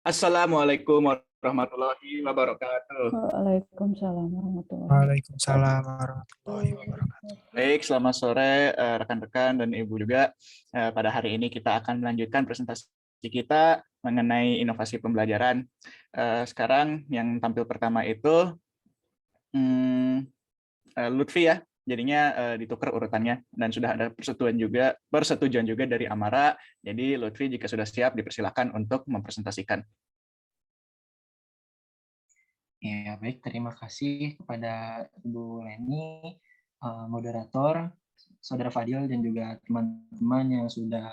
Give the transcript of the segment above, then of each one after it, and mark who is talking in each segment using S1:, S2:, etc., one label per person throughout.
S1: Assalamualaikum warahmatullahi wabarakatuh.
S2: Waalaikumsalam warahmatullahi
S3: Waalaikumsalam warahmatullahi wabarakatuh.
S1: Baik, selamat sore rekan-rekan dan Ibu juga. Pada hari ini kita akan melanjutkan presentasi kita mengenai inovasi pembelajaran. Sekarang yang tampil pertama itu Lutfi ya. Jadinya ditukar urutannya dan sudah ada persetujuan juga dari Amara. Jadi Lutfi jika sudah siap dipersilakan untuk mempresentasikan.
S4: Ya, baik. Terima kasih kepada Ibu Leni, moderator, Saudara Fadil, dan juga teman-teman yang sudah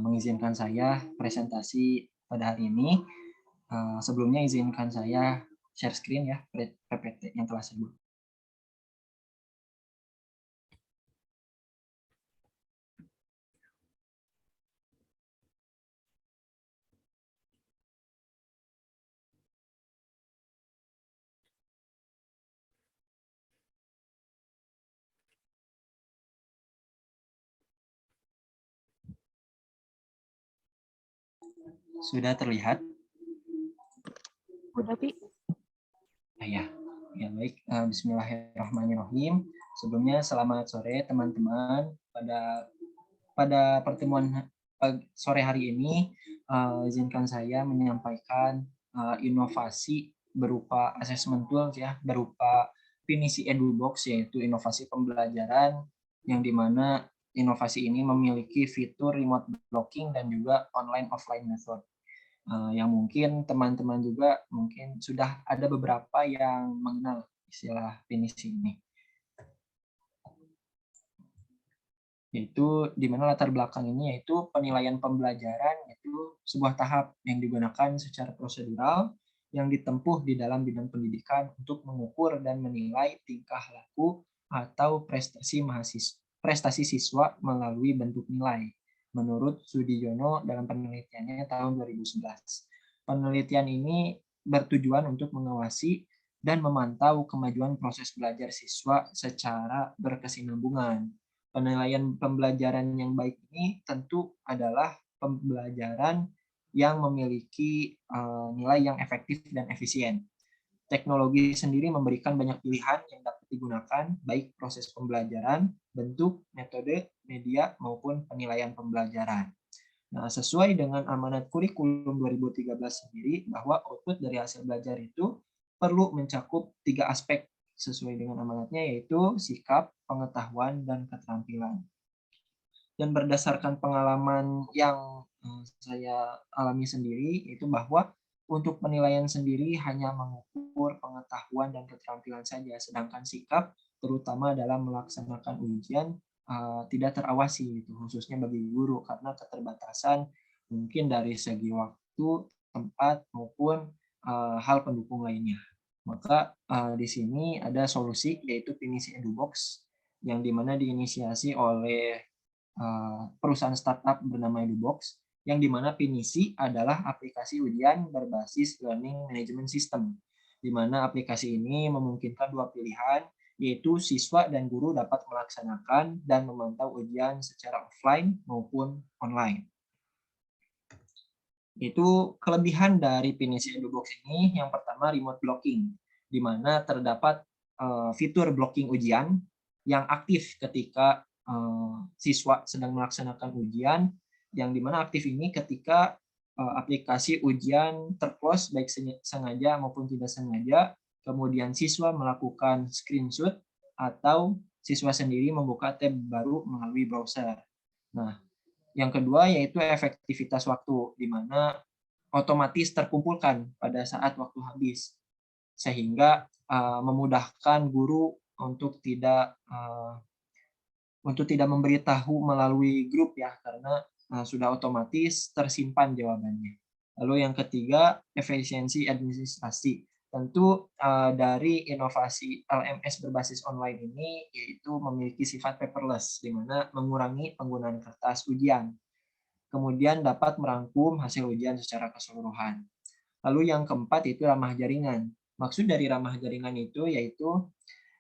S4: mengizinkan saya presentasi pada hari ini. Sebelumnya izinkan saya share screen ya, PPT yang telah saya buat. Sudah terlihat?
S2: Udah, Pi.
S4: Ya, baik. Bismillahirrahmanirrahim. Sebelumnya selamat sore teman-teman. Pada pertemuan sore hari ini, izinkan saya menyampaikan inovasi berupa assessment tools ya, berupa Pinisi EduBox, yaitu inovasi pembelajaran yang dimana inovasi ini memiliki fitur remote blocking dan juga online offline method. Yang mungkin teman-teman juga mungkin sudah ada beberapa yang mengenal istilah Pinisi ini. Yaitu di mana latar belakang ini yaitu penilaian pembelajaran, yaitu sebuah tahap yang digunakan secara prosedural yang ditempuh di dalam bidang pendidikan untuk mengukur dan menilai tingkah laku atau prestasi siswa melalui bentuk nilai. Menurut Sudiono dalam penelitiannya tahun 2011. Penelitian ini bertujuan untuk mengawasi dan memantau kemajuan proses belajar siswa secara berkesinambungan. Penilaian pembelajaran yang baik ini tentu adalah pembelajaran yang memiliki nilai yang efektif dan efisien. Teknologi sendiri memberikan banyak pilihan yang dapat digunakan, baik proses pembelajaran, bentuk, metode, media, maupun penilaian pembelajaran. Nah, sesuai dengan amanat kurikulum 2013 sendiri, bahwa output dari hasil belajar itu perlu mencakup 3 aspek sesuai dengan amanatnya, yaitu sikap, pengetahuan, dan keterampilan. Dan berdasarkan pengalaman yang saya alami sendiri, itu bahwa untuk penilaian sendiri hanya mengukur pengetahuan dan keterampilan saja, sedangkan sikap, terutama dalam melaksanakan ujian, tidak terawasi, gitu, khususnya bagi guru, karena keterbatasan mungkin dari segi waktu, tempat, maupun hal pendukung lainnya. Maka di sini ada solusi, yaitu Pinisi EduBox, yang dimana diinisiasi oleh perusahaan startup bernama EduBox, yang dimana Pinisi adalah aplikasi ujian berbasis learning management system, di mana aplikasi ini memungkinkan 2 pilihan, yaitu siswa dan guru dapat melaksanakan dan memantau ujian secara offline maupun online. Itu kelebihan dari Pinisi EduBox ini. Yang pertama, remote blocking, di mana terdapat fitur blocking ujian yang aktif ketika siswa sedang melaksanakan ujian, yang dimana aktif ini ketika aplikasi ujian terclose baik sengaja maupun tidak sengaja, kemudian siswa melakukan screenshot atau siswa sendiri membuka tab baru melalui browser. Nah, yang kedua yaitu efektivitas waktu, di mana otomatis terkumpulkan pada saat waktu habis, sehingga memudahkan guru untuk tidak memberitahu melalui grup ya, karena sudah otomatis tersimpan jawabannya. Lalu yang ketiga, efisiensi administrasi. Tentu dari inovasi LMS berbasis online ini yaitu memiliki sifat paperless, di mana mengurangi penggunaan kertas ujian. Kemudian dapat merangkum hasil ujian secara keseluruhan. Lalu yang keempat itu ramah jaringan. Maksud dari ramah jaringan itu yaitu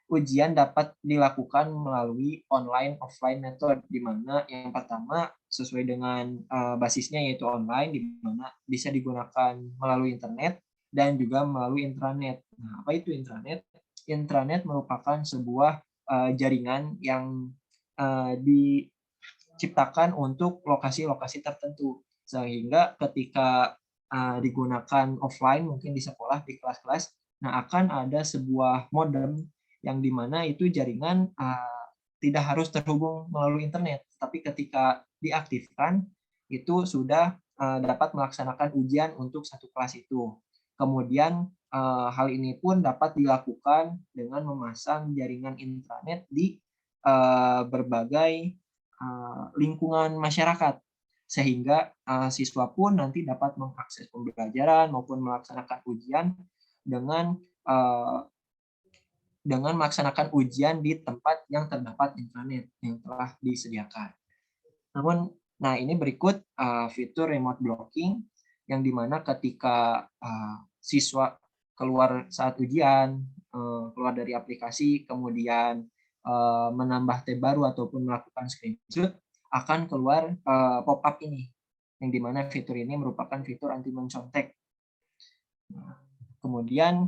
S4: ujian dapat dilakukan melalui online offline method, di mana yang pertama sesuai dengan basisnya yaitu online, di mana bisa digunakan melalui internet dan juga melalui intranet. Nah, apa itu intranet? Intranet merupakan sebuah jaringan yang diciptakan untuk lokasi-lokasi tertentu, sehingga ketika digunakan offline, mungkin di sekolah, di kelas-kelas, nah akan ada sebuah modem yang dimana itu jaringan tidak harus terhubung melalui internet, tapi ketika diaktifkan itu sudah dapat melaksanakan ujian untuk satu kelas itu. Kemudian hal ini pun dapat dilakukan dengan memasang jaringan intranet di berbagai lingkungan masyarakat, sehingga siswa pun nanti dapat mengakses pembelajaran maupun melaksanakan ujian dengan melaksanakan ujian di tempat yang terdapat intranet yang telah disediakan. Namun, nah ini berikut fitur remote blocking yang dimana ketika siswa keluar saat ujian, keluar dari aplikasi, kemudian menambah tab baru ataupun melakukan screenshot, akan keluar pop-up ini, yang dimana fitur ini merupakan fitur anti mencontek. Kemudian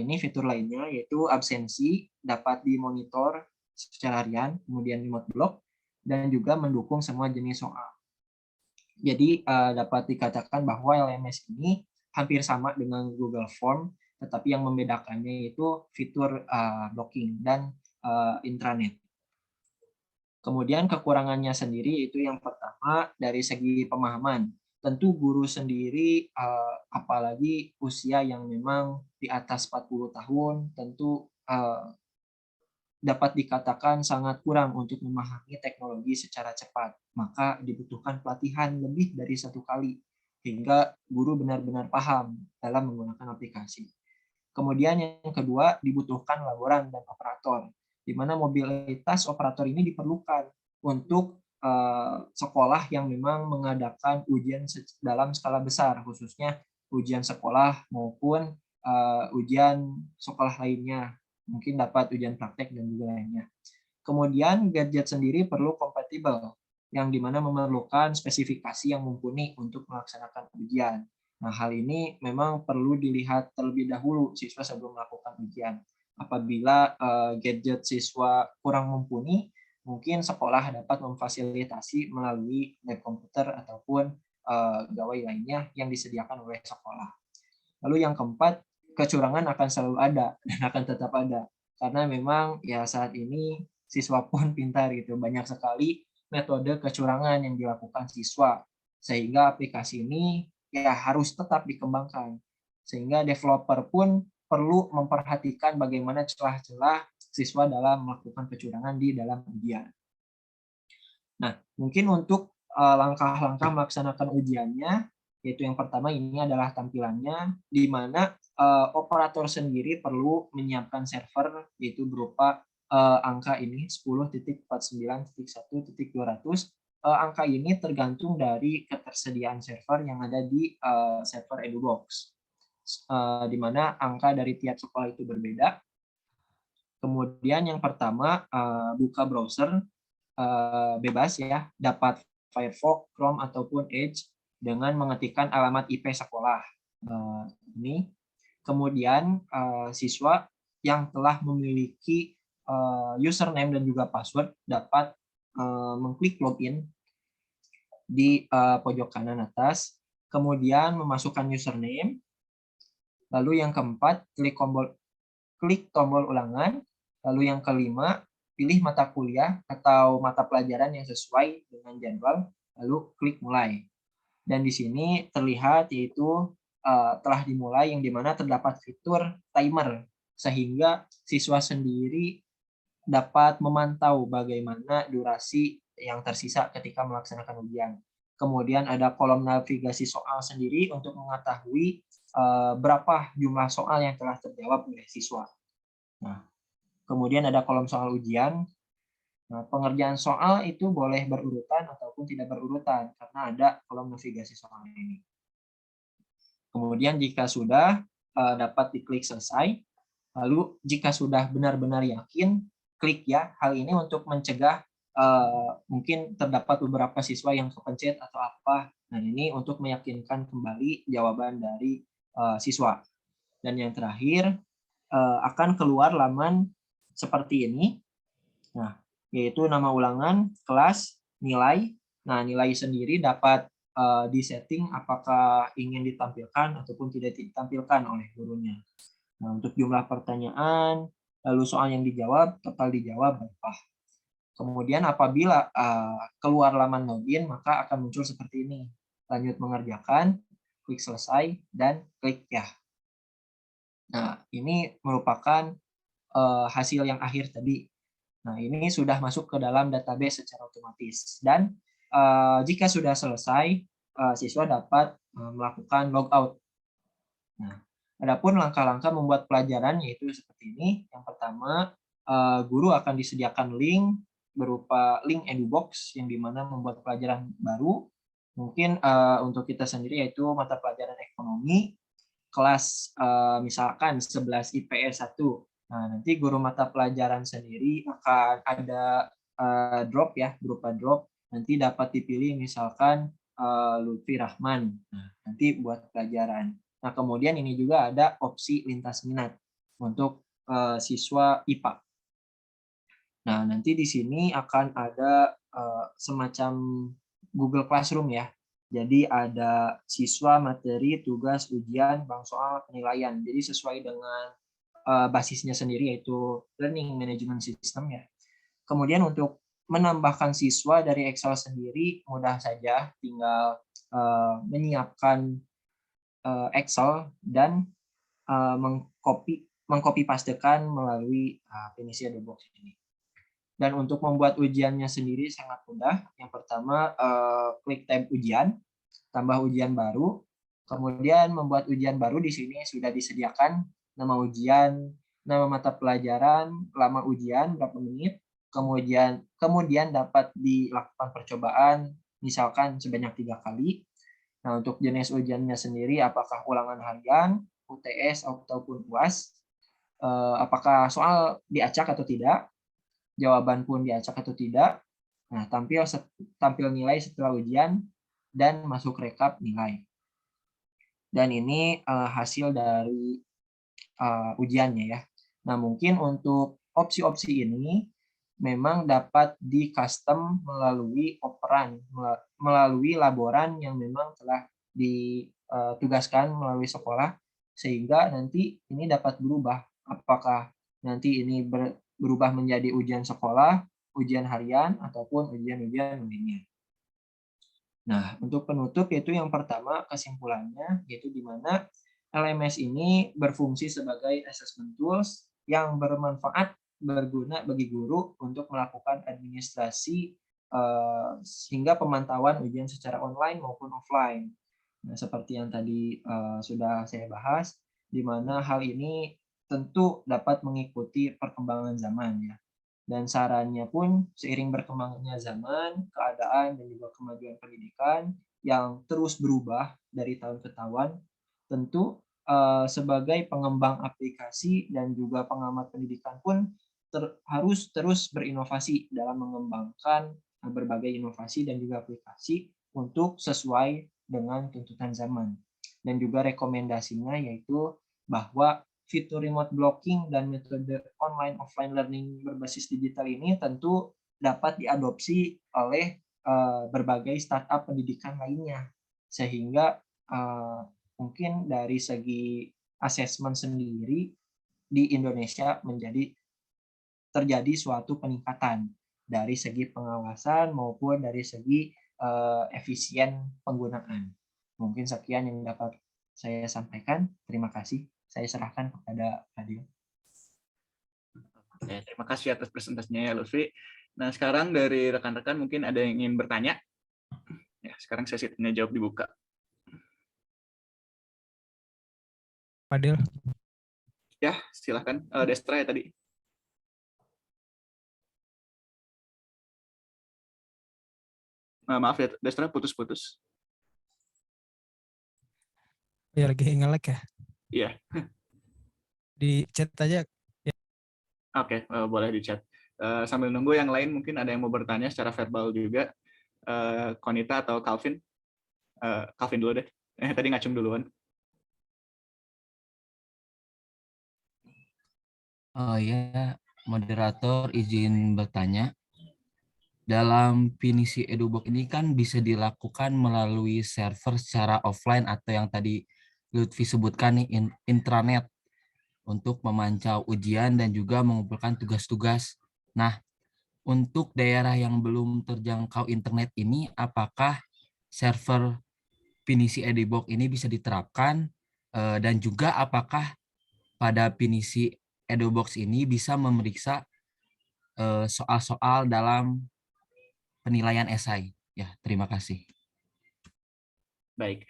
S4: ini fitur lainnya yaitu absensi dapat dimonitor secara harian, kemudian remote block, dan juga mendukung semua jenis soal. Jadi dapat dikatakan bahwa LMS ini hampir sama dengan Google Form, tetapi yang membedakannya itu fitur blocking dan intranet. Kemudian kekurangannya sendiri itu yang pertama dari segi pemahaman. Tentu guru sendiri, apalagi usia yang memang di atas 40 tahun, tentu dapat dikatakan sangat kurang untuk memahami teknologi secara cepat. Maka dibutuhkan pelatihan lebih dari 1 kali, hingga guru benar-benar paham dalam menggunakan aplikasi. Kemudian yang kedua, dibutuhkan laboran dan operator, di mana mobilitas operator ini diperlukan untuk sekolah yang memang mengadakan ujian dalam skala besar, khususnya ujian sekolah maupun ujian sekolah lainnya, mungkin dapat ujian praktek dan juga lainnya. Kemudian gadget sendiri perlu kompatibel, yang dimana memerlukan spesifikasi yang mumpuni untuk melaksanakan ujian. Nah, hal ini memang perlu dilihat terlebih dahulu siswa sebelum melakukan ujian. Apabila gadget siswa kurang mumpuni, mungkin sekolah dapat memfasilitasi melalui lab komputer ataupun gawai lainnya yang disediakan oleh sekolah. Lalu yang keempat, kecurangan akan selalu ada dan akan tetap ada. Karena memang ya saat ini siswa pun pintar gitu. Banyak sekali metode kecurangan yang dilakukan siswa. Sehingga aplikasi ini ya harus tetap dikembangkan. Sehingga developer pun perlu memperhatikan bagaimana celah-celah siswa dalam melakukan kecurangan di dalam ujian. Nah, mungkin untuk langkah-langkah melaksanakan ujiannya, yaitu yang pertama ini adalah tampilannya, di mana operator sendiri perlu menyiapkan server, yaitu berupa angka ini 10.49.1.200. Angka ini tergantung dari ketersediaan server yang ada di server EduBox, di mana angka dari tiap sekolah itu berbeda. Kemudian yang pertama, buka browser bebas ya, dapat Firefox, Chrome ataupun Edge dengan mengetikkan alamat IP sekolah. Ini. Kemudian siswa yang telah memiliki username dan juga password dapat mengklik login di pojok kanan atas. Kemudian memasukkan username. Lalu yang keempat, klik tombol ulangan. Lalu yang kelima, pilih mata kuliah atau mata pelajaran yang sesuai dengan jadwal, lalu klik mulai. Dan di sini terlihat yaitu telah dimulai, yang dimana terdapat fitur timer, sehingga siswa sendiri dapat memantau bagaimana durasi yang tersisa ketika melaksanakan ujian. Kemudian ada kolom navigasi soal sendiri untuk mengetahui berapa jumlah soal yang telah terjawab oleh siswa. Nah, kemudian ada kolom soal ujian. Nah, pengerjaan soal itu boleh berurutan ataupun tidak berurutan karena ada kolom navigasi soal ini. Kemudian jika sudah dapat diklik selesai. Lalu jika sudah benar-benar yakin, klik ya. Hal ini untuk mencegah mungkin terdapat beberapa siswa yang kepencet atau apa. Nah, ini untuk meyakinkan kembali jawaban dari siswa. Dan yang terakhir, akan keluar laman seperti ini. Nah, yaitu nama ulangan, kelas, nilai. Nah, nilai sendiri dapat disetting apakah ingin ditampilkan ataupun tidak ditampilkan oleh gurunya. Nah, untuk jumlah pertanyaan, lalu soal yang dijawab, total dijawab berapa. Kemudian apabila keluar laman login, maka akan muncul seperti ini. Lanjut mengerjakan, klik selesai, dan klik ya. Nah, ini merupakan hasil yang akhir tadi. Nah, ini sudah masuk ke dalam database secara otomatis. Dan jika sudah selesai, siswa dapat melakukan logout. Nah, adapun langkah-langkah membuat pelajaran yaitu seperti ini. Yang pertama, guru akan disediakan link berupa link EduBox yang dimana membuat pelajaran baru. Mungkin untuk kita sendiri yaitu mata pelajaran ekonomi, kelas misalkan 11 IPS 1. Nah, nanti guru mata pelajaran sendiri akan ada drop ya, berupa drop. Nanti dapat dipilih misalkan Lutfi Rahman. Nah, nanti buat pelajaran. Nah, kemudian ini juga ada opsi lintas minat untuk siswa IPA. Nah, nanti di sini akan ada semacam Google Classroom ya. Jadi ada siswa, materi, tugas, ujian, bank soal, penilaian. Jadi sesuai dengan basisnya sendiri yaitu Learning Management System ya. Kemudian untuk menambahkan siswa dari Excel sendiri mudah saja, tinggal menyiapkan Excel dan mengcopy pastekan melalui penisi EduBox ini. Dan untuk membuat ujiannya sendiri sangat mudah. Yang pertama, klik tab ujian, tambah ujian baru. Kemudian membuat ujian baru di sini sudah disediakan nama ujian, nama mata pelajaran, lama ujian, berapa menit. Kemudian dapat dilakukan percobaan, misalkan sebanyak 3 kali. Nah, untuk jenis ujiannya sendiri, apakah ulangan harian, UTS, ataupun UAS, apakah soal diacak atau tidak, jawaban pun diacak atau tidak. Nah, tampil nilai setelah ujian dan masuk rekap nilai. Dan ini hasil dari ujiannya ya. Nah, mungkin untuk opsi-opsi ini memang dapat di custom melalui operan, melalui laboran yang memang telah ditugaskan melalui sekolah, sehingga nanti ini dapat berubah. Apakah nanti ini berubah menjadi ujian sekolah, ujian harian, ataupun ujian-ujian lainnya. Nah, untuk penutup yaitu yang pertama kesimpulannya, yaitu di mana LMS ini berfungsi sebagai assessment tools yang bermanfaat, berguna bagi guru untuk melakukan administrasi sehingga pemantauan ujian secara online maupun offline. Nah, seperti yang tadi sudah saya bahas, di mana hal ini tentu dapat mengikuti perkembangan zaman ya. Dan sarannya pun seiring berkembangnya zaman, keadaan dan juga kemajuan pendidikan yang terus berubah dari tahun ke tahun, tentu sebagai pengembang aplikasi dan juga pengamat pendidikan pun harus terus berinovasi dalam mengembangkan berbagai inovasi dan juga aplikasi untuk sesuai dengan tuntutan zaman. Dan juga rekomendasinya yaitu bahwa fitur remote blocking dan metode online offline learning berbasis digital ini tentu dapat diadopsi oleh berbagai startup pendidikan lainnya, sehingga mungkin dari segi asesmen sendiri di Indonesia terjadi suatu peningkatan dari segi pengawasan maupun dari segi efisien penggunaan. Mungkin sekian yang dapat saya sampaikan. Terima kasih. Saya serahkan kepada Fadil.
S1: Oke, terima kasih atas presentasinya ya Lutfi. Nah, sekarang dari rekan-rekan mungkin ada yang ingin bertanya. Ya, sekarang sesi tanya jawab dibuka.
S3: Fadil.
S1: Ya, silakan. Destra ya tadi. Maaf ya, Destra putus-putus.
S3: Ya lagi nge-lag ya.
S1: Iya.
S3: Di chat aja.
S1: Oke, boleh di chat. Sambil nunggu yang lain mungkin ada yang mau bertanya secara verbal juga. Konita atau Calvin? Calvin dulu deh. Tadi ngacung duluan.
S5: Oh ya, moderator izin bertanya. Dalam Pinisi EduBox ini kan bisa dilakukan melalui server secara offline atau yang tadi Lutfi sebutkan nih intranet untuk memantau ujian dan juga mengumpulkan tugas-tugas. Nah, untuk daerah yang belum terjangkau internet ini, apakah server Pinisi EduBox ini bisa diterapkan dan juga apakah pada Pinisi EduBox ini bisa memeriksa soal-soal dalam penilaian esai. Ya, terima kasih.
S1: Baik,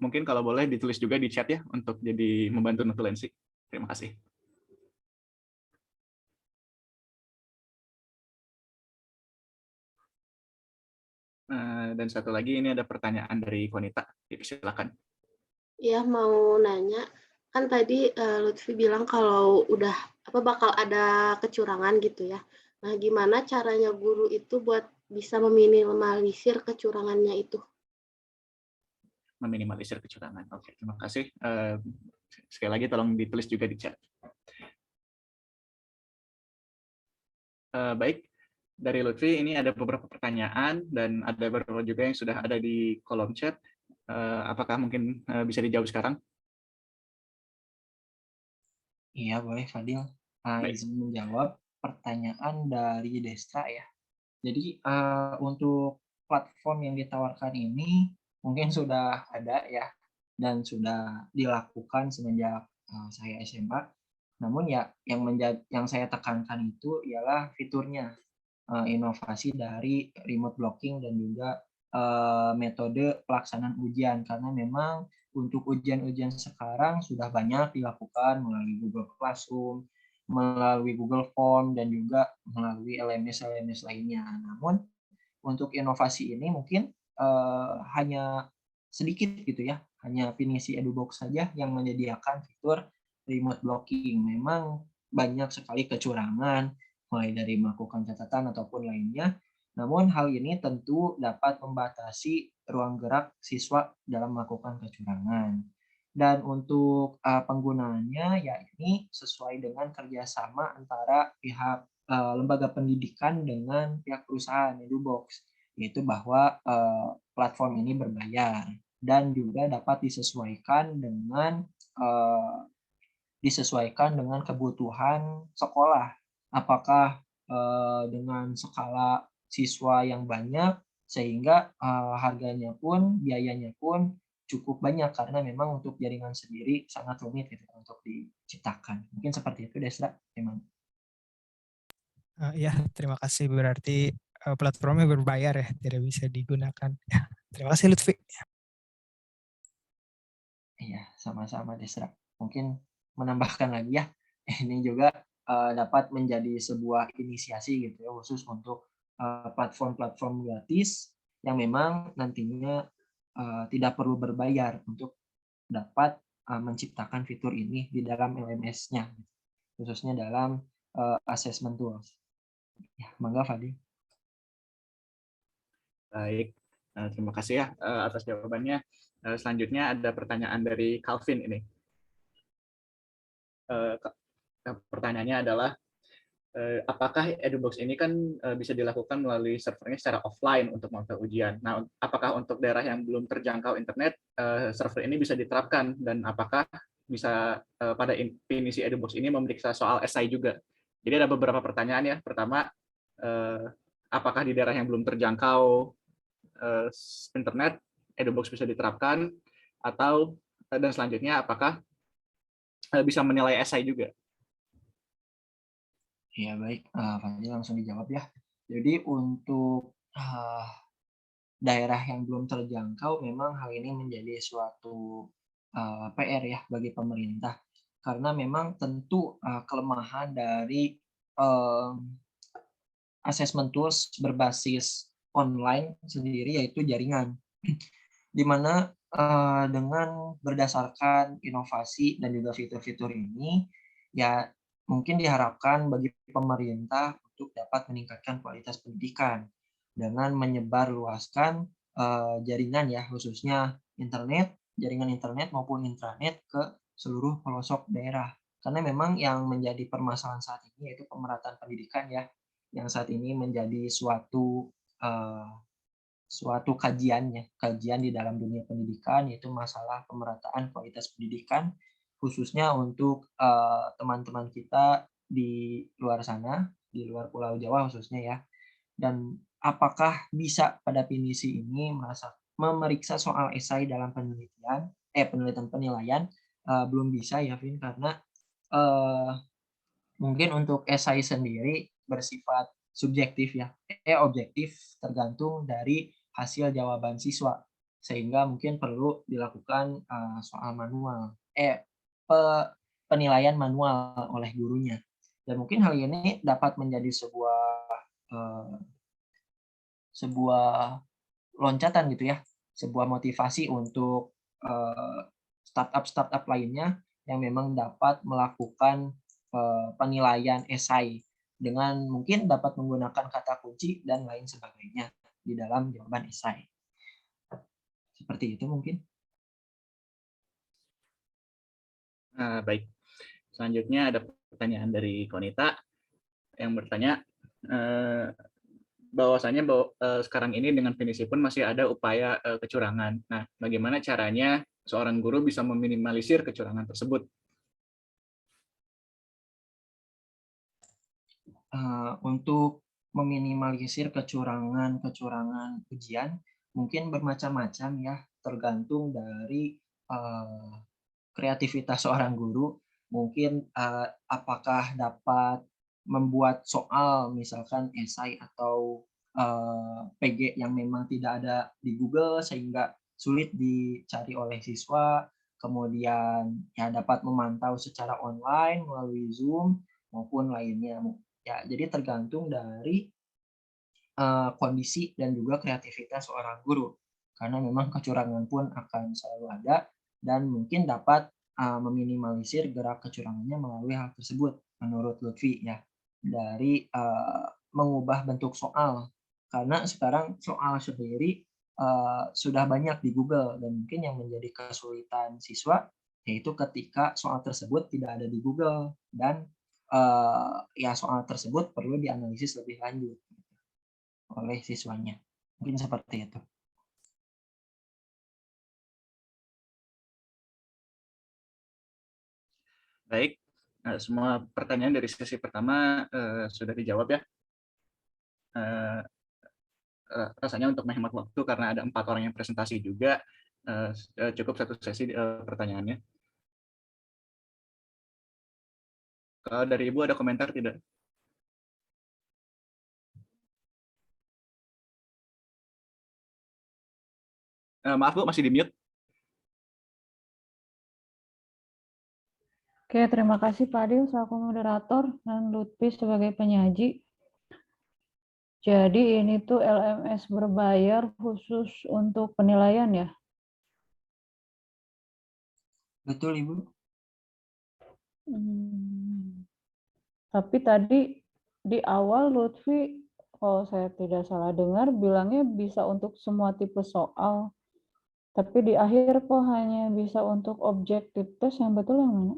S1: mungkin kalau boleh ditulis juga di chat ya untuk jadi membantu notulensi. Terima kasih. Dan satu lagi ini ada pertanyaan dari Konita. Silakan.
S6: Ya, mau nanya, kan tadi Lutfi bilang kalau udah bakal ada kecurangan gitu ya. Nah, gimana caranya guru itu buat bisa meminimalisir kecurangannya itu?
S1: Meminimalisir kecurangan. Oke, terima kasih. Sekali lagi tolong ditulis juga di chat. Baik, dari Lutfi ini ada beberapa pertanyaan dan ada beberapa juga yang sudah ada di kolom chat. Apakah mungkin bisa dijawab sekarang?
S4: Iya, boleh Fadil.
S1: Baik.
S4: Izin menjawab pertanyaan dari Destra ya. Jadi untuk platform yang ditawarkan ini mungkin sudah ada ya dan sudah dilakukan semenjak saya SMA. Namun ya yang saya tekankan itu ialah fiturnya, inovasi dari remote blocking dan juga metode pelaksanaan ujian, karena memang untuk ujian-ujian sekarang sudah banyak dilakukan melalui Google Classroom, melalui Google Form, dan juga melalui LMS lainnya. Namun untuk inovasi ini mungkin hanya sedikit gitu ya, hanya Pinisi EduBox saja yang menyediakan fitur remote blocking. Memang banyak sekali kecurangan, mulai dari melakukan catatan ataupun lainnya. Namun hal ini tentu dapat membatasi ruang gerak siswa dalam melakukan kecurangan. Dan untuk penggunaannya, ya ini sesuai dengan kerjasama antara pihak lembaga pendidikan dengan pihak perusahaan EduBox, yaitu bahwa platform ini berbayar dan juga dapat disesuaikan dengan kebutuhan sekolah. Apakah dengan skala siswa yang banyak sehingga harganya pun, biayanya pun cukup banyak karena memang untuk jaringan sendiri sangat rumit gitu untuk diciptakan. Mungkin seperti itu, Desra. Gimana?
S3: Ya, terima kasih. Berarti platformnya berbayar ya, tidak bisa digunakan. Ya, terima kasih Lutfi.
S4: Iya, sama-sama Desra. Mungkin menambahkan lagi ya, ini juga dapat menjadi sebuah inisiasi gitu ya, khusus untuk platform-platform gratis yang memang nantinya tidak perlu berbayar untuk dapat menciptakan fitur ini di dalam LMS-nya, khususnya dalam assessment tools. Ya, mangga Fadil.
S1: Baik, terima kasih ya atas jawabannya. Selanjutnya ada pertanyaan dari Calvin ini. Pertanyaannya adalah, apakah EduBox ini kan bisa dilakukan melalui servernya secara offline untuk memantau ujian. Nah, apakah untuk daerah yang belum terjangkau internet, server ini bisa diterapkan, dan apakah bisa pada Pinisi EduBox ini memeriksa soal esai juga? Jadi ada beberapa pertanyaan ya. Pertama, apakah di daerah yang belum terjangkau internet, EduBox bisa diterapkan, atau dan selanjutnya apakah bisa menilai esai juga?
S4: Ya baik, Fadil langsung dijawab ya. Jadi untuk daerah yang belum terjangkau, memang hal ini menjadi suatu PR ya bagi pemerintah, karena memang tentu kelemahan dari assessment tools berbasis online sendiri yaitu jaringan, di mana dengan berdasarkan inovasi dan juga fitur-fitur ini, ya mungkin diharapkan bagi pemerintah untuk dapat meningkatkan kualitas pendidikan dengan menyebarluaskan jaringan ya, khususnya jaringan internet maupun intranet ke seluruh pelosok daerah. Karena memang yang menjadi permasalahan saat ini yaitu pemerataan pendidikan ya, yang saat ini menjadi suatu kajian di dalam dunia pendidikan, yaitu masalah pemerataan kualitas pendidikan, khususnya untuk teman-teman kita di luar sana, di luar Pulau Jawa khususnya ya. Dan apakah bisa pada pinisi ini memeriksa soal esai dalam penilaian, belum bisa ya Vin, karena mungkin untuk esai sendiri bersifat subjektif ya, objektif tergantung dari hasil jawaban siswa, sehingga mungkin perlu dilakukan soal manual, penilaian manual oleh gurunya. Dan mungkin hal ini dapat menjadi sebuah loncatan gitu ya, sebuah motivasi untuk startup lainnya yang memang dapat melakukan penilaian esai dengan mungkin dapat menggunakan kata kunci dan lain sebagainya di dalam jawaban esai. Seperti itu mungkin.
S1: Baik. Selanjutnya ada pertanyaan dari Konita yang bertanya, bahwasanya sekarang ini dengan finisi pun masih ada upaya kecurangan. Nah, bagaimana caranya seorang guru bisa meminimalisir kecurangan tersebut?
S4: Untuk meminimalisir kecurangan ujian mungkin bermacam-macam ya, tergantung dari kreativitas seorang guru. Mungkin apakah dapat membuat soal misalkan esai atau PG yang memang tidak ada di Google sehingga sulit dicari oleh siswa, kemudian ya dapat memantau secara online melalui Zoom maupun lainnya. Ya, jadi tergantung dari kondisi dan juga kreativitas seorang guru. Karena memang kecurangan pun akan selalu ada dan mungkin dapat meminimalisir gerak kecurangannya melalui hal tersebut menurut Lutfi ya. Dari mengubah bentuk soal. Karena sekarang soal sendiri sudah banyak di Google dan mungkin yang menjadi kesulitan siswa yaitu ketika soal tersebut tidak ada di Google dan ya soal tersebut perlu dianalisis lebih lanjut oleh siswanya. Mungkin seperti itu.
S1: Baik, semua pertanyaan dari sesi pertama sudah dijawab ya. Rasanya untuk menghemat waktu karena ada 4 orang yang presentasi juga, cukup satu sesi pertanyaannya. Kalau dari Ibu ada komentar tidak? Maaf Bu, masih di mute.
S2: Oke, terima kasih Pak Adil selaku moderator dan Lutfi sebagai penyaji. Jadi ini tuh LMS berbayar khusus untuk penilaian ya?
S4: Betul Ibu.
S2: Tapi tadi di awal Lutfi, kalau saya tidak salah dengar, bilangnya bisa untuk semua tipe soal. Tapi di akhir kok hanya bisa untuk objektif tes, yang betul yang mana?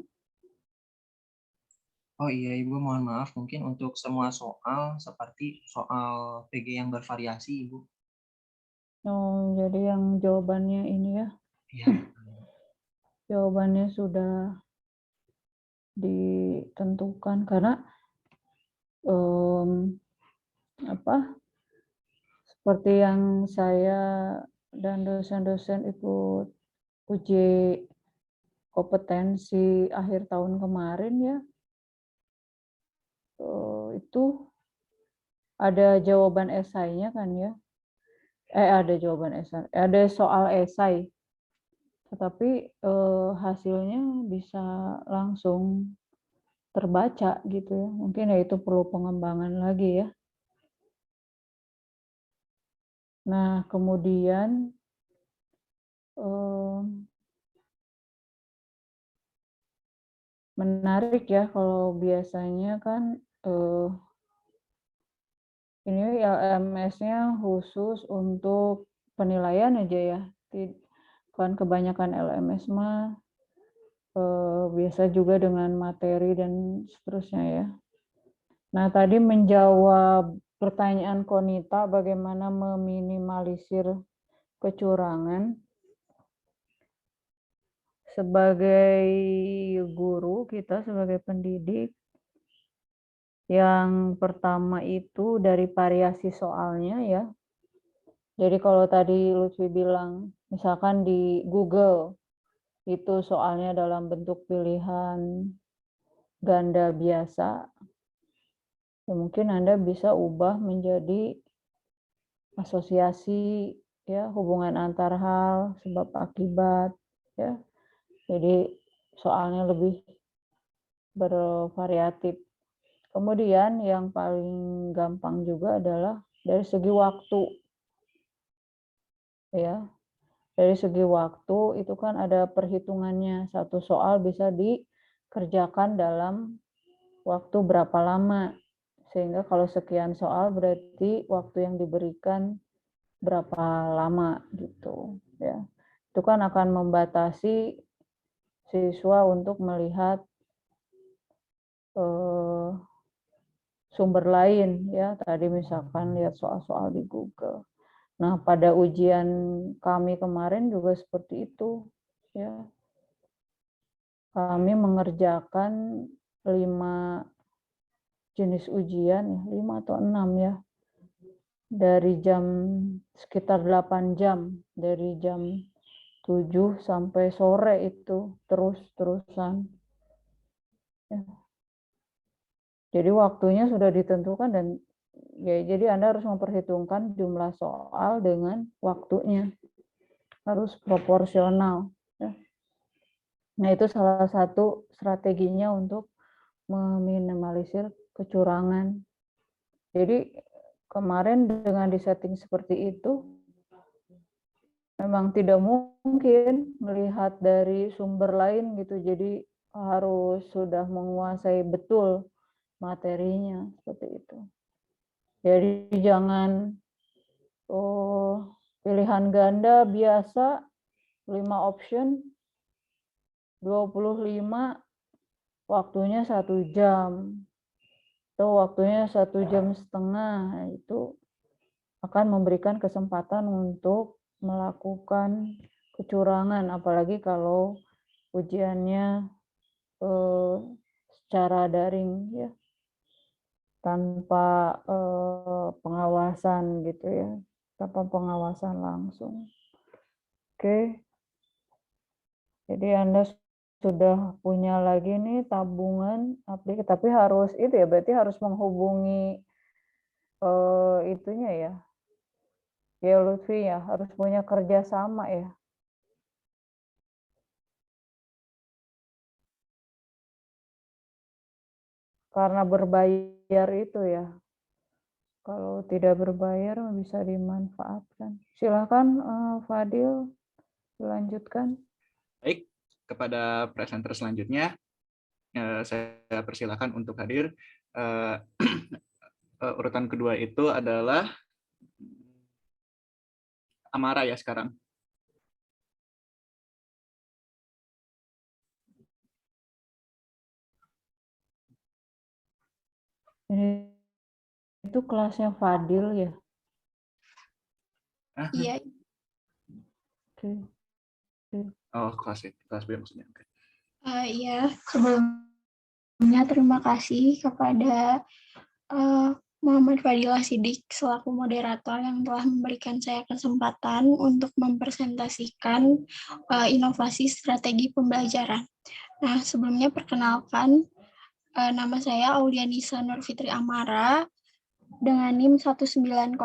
S4: Oh iya Ibu, mohon maaf. Mungkin untuk semua soal seperti soal PG yang bervariasi Ibu.
S2: Oh, jadi yang jawabannya ini ya?
S4: Iya.
S2: Jawabannya sudah ditentukan karena seperti yang saya dan dosen-dosen ikut uji kompetensi akhir tahun kemarin ya, itu ada jawaban esainya kan ya, ada jawaban esai, ada soal esai, tetapi hasilnya bisa langsung terbaca gitu ya. Mungkin ya itu perlu pengembangan lagi ya. Nah, kemudian menarik ya kalau biasanya kan ini LMS-nya khusus untuk penilaian aja ya. Kan kebanyakan LMS mah biasa juga dengan materi dan seterusnya ya. Nah, tadi menjawab pertanyaan Konita bagaimana meminimalisir kecurangan. Sebagai guru, kita sebagai pendidik, yang pertama itu dari variasi soalnya ya. Jadi kalau tadi Lutfi bilang, misalkan di Google, itu soalnya dalam bentuk pilihan ganda biasa, ya mungkin Anda bisa ubah menjadi asosiasi, ya, hubungan antar hal, sebab akibat, ya. Jadi soalnya lebih bervariatif. Kemudian yang paling gampang juga adalah dari segi waktu. Ya. Dari segi waktu itu kan ada perhitungannya. Satu soal bisa dikerjakan dalam waktu berapa lama. Sehingga kalau sekian soal berarti waktu yang diberikan berapa lama gitu, ya. Itu kan akan membatasi siswa untuk melihat sumber lain ya, tadi misalkan lihat soal-soal di Google. Nah, pada ujian kami kemarin juga seperti itu ya. Kami mengerjakan 5 jenis ujian ya, 5 atau 6 ya. Dari sekitar 8 jam, dari jam 7 sampai sore itu terus-terusan. Ya. Jadi waktunya sudah ditentukan dan ya, jadi Anda harus memperhitungkan jumlah soal dengan waktunya. Harus proporsional. Ya. Nah, itu salah satu strateginya untuk meminimalisir kecurangan. Jadi kemarin dengan disetting seperti itu, memang tidak mungkin melihat dari sumber lain gitu. Jadi harus sudah menguasai betul materinya seperti itu. Jadi jangan pilihan ganda biasa 5 option 25 waktunya 1 jam atau waktunya 1,5 jam. Nah, itu akan memberikan kesempatan untuk melakukan kecurangan, apalagi kalau ujiannya secara daring ya, tanpa pengawasan gitu ya, tanpa pengawasan langsung. Oke, jadi Anda sudah punya lagi nih tabungan aplikasi, tapi harus itu ya, berarti harus menghubungi itunya ya, ya Lutfi ya, harus punya kerjasama ya. Karena berbayar itu ya. Kalau tidak berbayar bisa dimanfaatkan. Silakan Fadil, dilanjutkan.
S1: Baik, kepada presenter selanjutnya, saya persilakan untuk hadir. Urutan kedua itu adalah Amara ya sekarang.
S2: Ini itu kelasnya Fadil ya?
S7: Iya.
S2: Oke.
S1: Oh, kelas B maksudnya.
S7: Iya, sebelumnya terima kasih kepada Muhammad Fadilah Sidik selaku moderator yang telah memberikan saya kesempatan untuk mempresentasikan inovasi strategi pembelajaran. Nah, sebelumnya perkenalkan, nama saya Aulianisa Nurfitri Amara dengan NIM 1903593,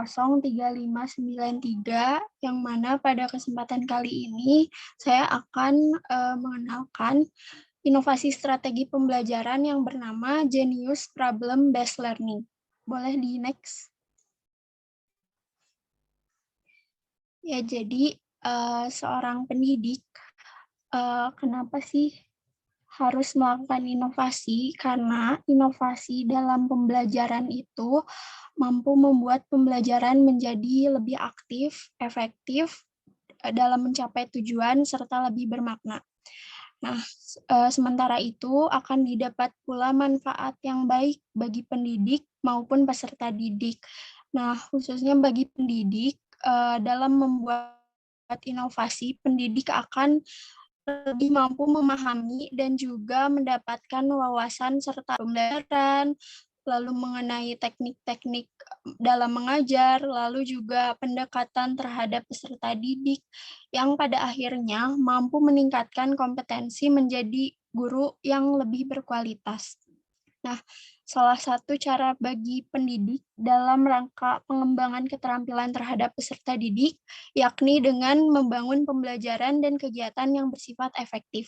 S7: yang mana pada kesempatan kali ini saya akan mengenalkan inovasi strategi pembelajaran yang bernama Genius Problem Based Learning. Boleh di next? Ya, jadi seorang pendidik, kenapa sih harus melakukan inovasi karena inovasi dalam pembelajaran itu mampu membuat pembelajaran menjadi lebih aktif, efektif dalam mencapai tujuan serta lebih bermakna. Nah, sementara itu akan didapat pula manfaat yang baik bagi pendidik maupun peserta didik. Nah, khususnya bagi pendidik, dalam membuat inovasi, pendidik akan lebih mampu memahami dan juga mendapatkan wawasan serta pembelajaran, lalu mengenai teknik-teknik dalam mengajar, lalu juga pendekatan terhadap peserta didik, yang pada akhirnya mampu meningkatkan kompetensi menjadi guru yang lebih berkualitas. Nah, salah satu cara bagi pendidik dalam rangka pengembangan keterampilan terhadap peserta didik, yakni dengan membangun pembelajaran dan kegiatan yang bersifat efektif.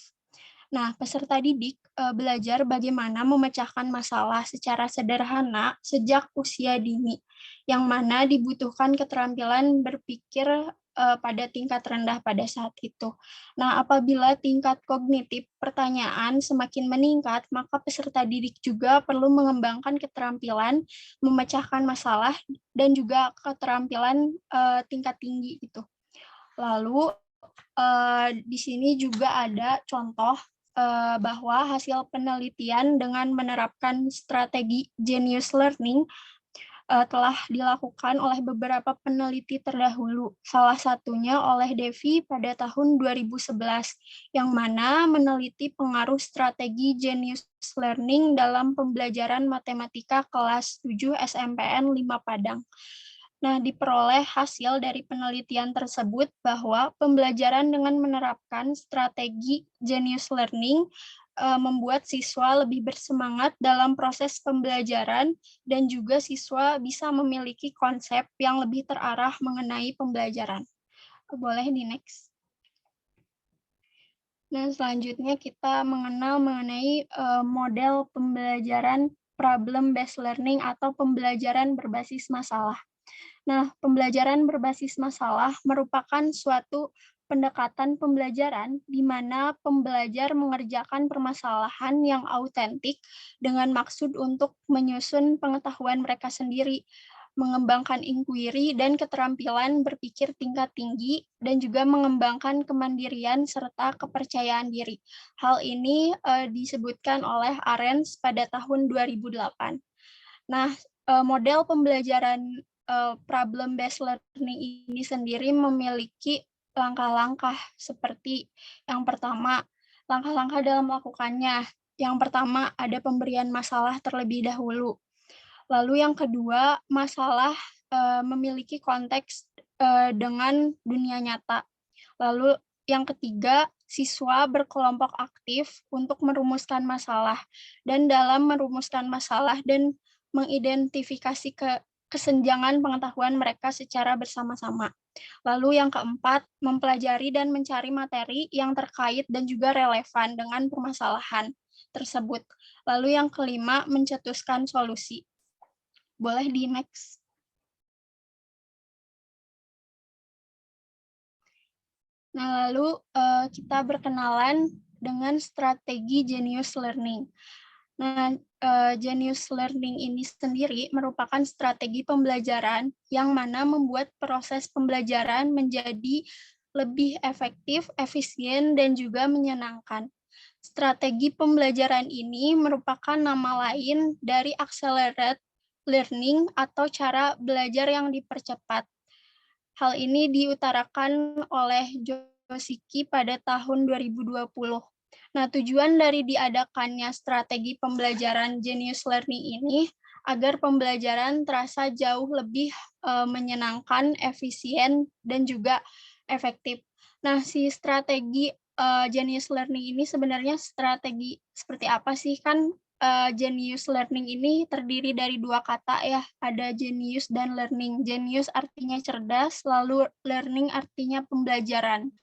S7: Nah, peserta didik belajar bagaimana memecahkan masalah secara sederhana sejak usia dini, yang mana dibutuhkan keterampilan berpikir pada tingkat rendah pada saat itu. Nah, apabila tingkat kognitif pertanyaan semakin meningkat, maka peserta didik juga perlu mengembangkan keterampilan memecahkan masalah dan juga keterampilan tingkat tinggi itu. Lalu di sini juga ada contoh bahwa hasil penelitian dengan menerapkan strategi Genius Learning telah dilakukan oleh beberapa peneliti terdahulu, salah satunya oleh Devi pada tahun 2011, yang mana meneliti pengaruh strategi Genius Learning dalam pembelajaran matematika kelas 7 SMPN 5 Padang. Nah, diperoleh hasil dari penelitian tersebut bahwa pembelajaran dengan menerapkan strategi Genius Learning membuat siswa lebih bersemangat dalam proses pembelajaran dan juga siswa bisa memiliki konsep yang lebih terarah mengenai pembelajaran. Boleh di next. Nah, selanjutnya kita mengenal mengenai model pembelajaran problem-based learning atau pembelajaran berbasis masalah. Nah, pembelajaran berbasis masalah merupakan suatu pendekatan pembelajaran di mana pembelajar mengerjakan permasalahan yang autentik dengan maksud untuk menyusun pengetahuan mereka sendiri, mengembangkan inquiry dan keterampilan berpikir tingkat tinggi, dan juga mengembangkan kemandirian serta kepercayaan diri. Hal ini disebutkan oleh Arens pada tahun 2008. Nah, model pembelajaran problem-based learning ini sendiri memiliki langkah-langkah seperti yang pertama, langkah-langkah dalam melakukannya. Yang pertama, ada pemberian masalah terlebih dahulu. Lalu yang kedua, masalah memiliki konteks dengan dunia nyata. Lalu yang ketiga, siswa berkelompok aktif untuk merumuskan masalah. Dan dalam merumuskan masalah dan mengidentifikasi kesenjangan pengetahuan mereka secara bersama-sama. Lalu yang keempat, mempelajari dan mencari materi yang terkait dan juga relevan dengan permasalahan tersebut. Lalu yang kelima, mencetuskan solusi. Boleh di next. Nah, lalu kita berkenalan dengan strategi Genius Learning. Nah, Genius Learning ini sendiri merupakan strategi pembelajaran yang mana membuat proses pembelajaran menjadi lebih efektif, efisien, dan juga menyenangkan. Strategi pembelajaran ini merupakan nama lain dari accelerated learning atau cara belajar yang dipercepat. Hal ini diutarakan oleh Josiki pada tahun 2020. Nah, tujuan dari diadakannya strategi pembelajaran Genius Learning ini agar pembelajaran terasa jauh lebih menyenangkan, efisien, dan juga efektif. Nah, si strategi Genius Learning ini sebenarnya strategi seperti apa sih? Kan Genius Learning ini terdiri dari dua kata ya, ada genius dan learning. Genius artinya cerdas, lalu learning artinya pembelajaran.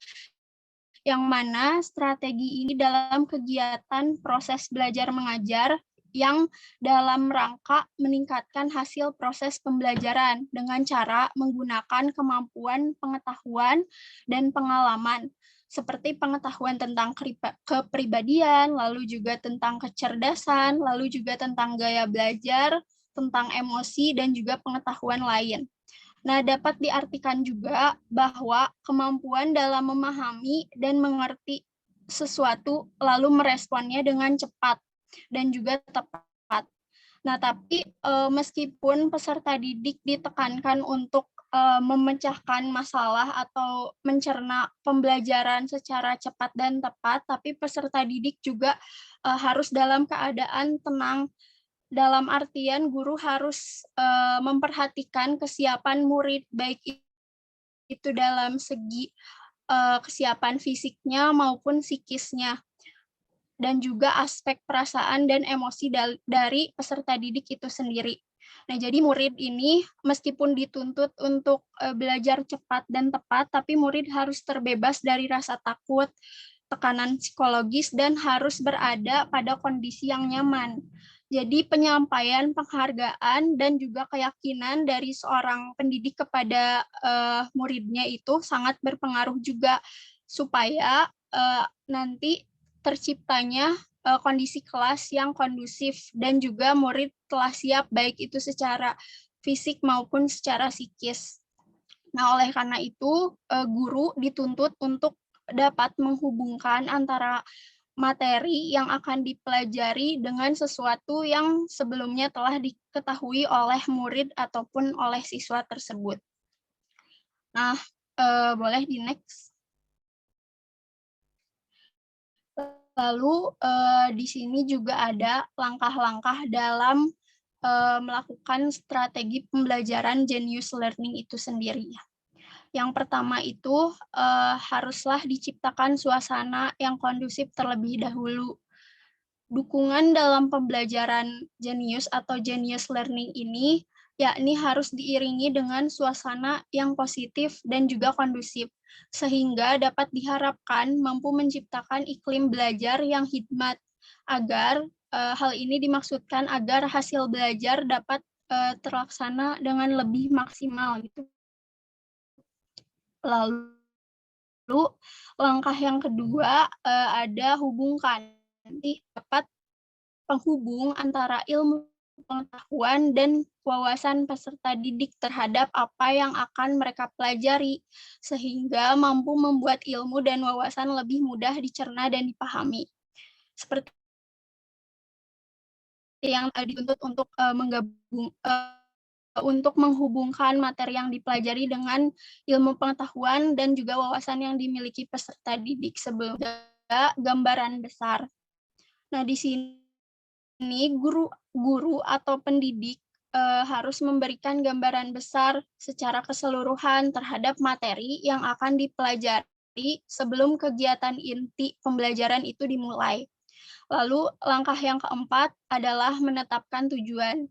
S7: Yang mana strategi ini dalam kegiatan proses belajar mengajar yang dalam rangka meningkatkan hasil proses pembelajaran dengan cara menggunakan kemampuan pengetahuan dan pengalaman seperti pengetahuan tentang kepribadian, lalu juga tentang kecerdasan, lalu juga tentang gaya belajar, tentang emosi, dan juga pengetahuan lain. Nah, dapat diartikan juga bahwa kemampuan dalam memahami dan mengerti sesuatu lalu meresponnya dengan cepat dan juga tepat. Nah, tapi meskipun peserta didik ditekankan untuk memecahkan masalah atau mencerna pembelajaran secara cepat dan tepat, tapi peserta didik juga harus dalam keadaan tenang. Dalam artian guru harus memperhatikan kesiapan murid, baik itu dalam segi kesiapan fisiknya maupun psikisnya, dan juga aspek perasaan dan emosi dari peserta didik itu sendiri. Nah, jadi murid ini meskipun dituntut untuk belajar cepat dan tepat, tapi murid harus terbebas dari rasa takut, tekanan psikologis, dan harus berada pada kondisi yang nyaman. Jadi penyampaian penghargaan dan juga keyakinan dari seorang pendidik kepada muridnya itu sangat berpengaruh juga supaya nanti terciptanya kondisi kelas yang kondusif dan juga murid telah siap baik itu secara fisik maupun secara psikis. Nah, oleh karena itu guru dituntut untuk dapat menghubungkan antara materi yang akan dipelajari dengan sesuatu yang sebelumnya telah diketahui oleh murid ataupun oleh siswa tersebut. Nah, boleh di next. Lalu di sini juga ada langkah-langkah dalam melakukan strategi pembelajaran Genius Learning itu sendiri. Yang pertama itu haruslah diciptakan suasana yang kondusif terlebih dahulu. Dukungan dalam pembelajaran Genius atau Genius Learning ini yakni harus diiringi dengan suasana yang positif dan juga kondusif, sehingga dapat diharapkan mampu menciptakan iklim belajar yang hikmat, agar hal ini dimaksudkan agar hasil belajar dapat terlaksana dengan lebih maksimal gitu. Lalu langkah yang kedua ada hubungkan, dapat penghubung antara ilmu pengetahuan dan wawasan peserta didik terhadap apa yang akan mereka pelajari, sehingga mampu membuat ilmu dan wawasan lebih mudah dicerna dan dipahami. Seperti yang dituntut untuk untuk menghubungkan materi yang dipelajari dengan ilmu pengetahuan dan juga wawasan yang dimiliki peserta didik sebelum gambaran besar. Nah, di sini guru atau pendidik harus memberikan gambaran besar secara keseluruhan terhadap materi yang akan dipelajari sebelum kegiatan inti pembelajaran itu dimulai. Lalu langkah yang keempat adalah menetapkan tujuan.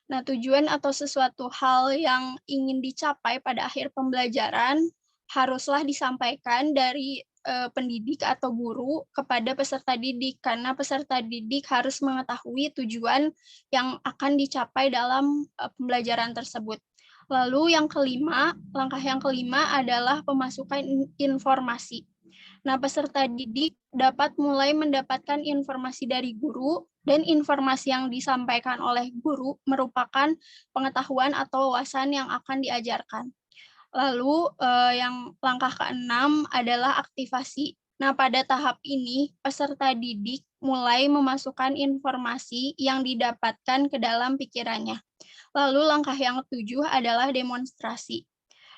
S7: Nah, tujuan atau sesuatu hal yang ingin dicapai pada akhir pembelajaran haruslah disampaikan dari pendidik atau guru kepada peserta didik, karena peserta didik harus mengetahui tujuan yang akan dicapai dalam pembelajaran tersebut. Lalu langkah yang kelima adalah pemasukan informasi. Nah, peserta didik dapat mulai mendapatkan informasi dari guru, dan informasi yang disampaikan oleh guru merupakan pengetahuan atau wawasan yang akan diajarkan. Lalu yang langkah keenam adalah aktivasi. Nah, pada tahap ini, peserta didik mulai memasukkan informasi yang didapatkan ke dalam pikirannya. Lalu langkah yang ketujuh adalah demonstrasi.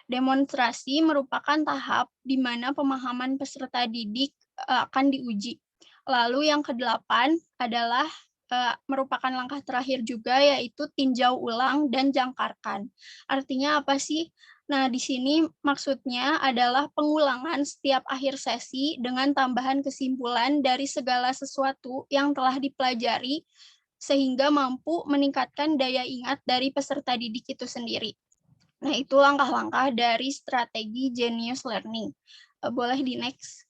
S7: Demonstrasi merupakan tahap di mana pemahaman peserta didik akan diuji. Lalu yang kedelapan adalah merupakan langkah terakhir juga, yaitu tinjau ulang dan jangkarkan. Artinya apa sih? Nah, di sini maksudnya adalah pengulangan setiap akhir sesi dengan tambahan kesimpulan dari segala sesuatu yang telah dipelajari, sehingga mampu meningkatkan daya ingat dari peserta didik itu sendiri. Nah, itu langkah-langkah dari strategi Genius Learning. Boleh di next.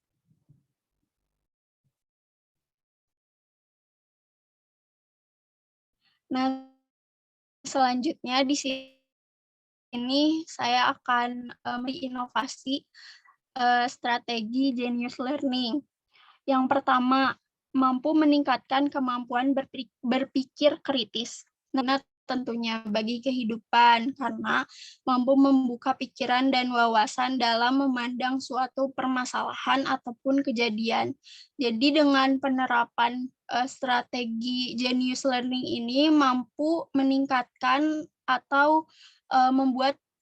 S7: Nah, selanjutnya di sini saya akan berinovasi strategi Genius Learning. Yang pertama, mampu meningkatkan kemampuan berpikir kritis. Nah, tentunya bagi kehidupan, karena mampu membuka pikiran dan wawasan dalam memandang suatu permasalahan ataupun kejadian. Jadi dengan penerapan strategi Genius Learning ini mampu meningkatkan atau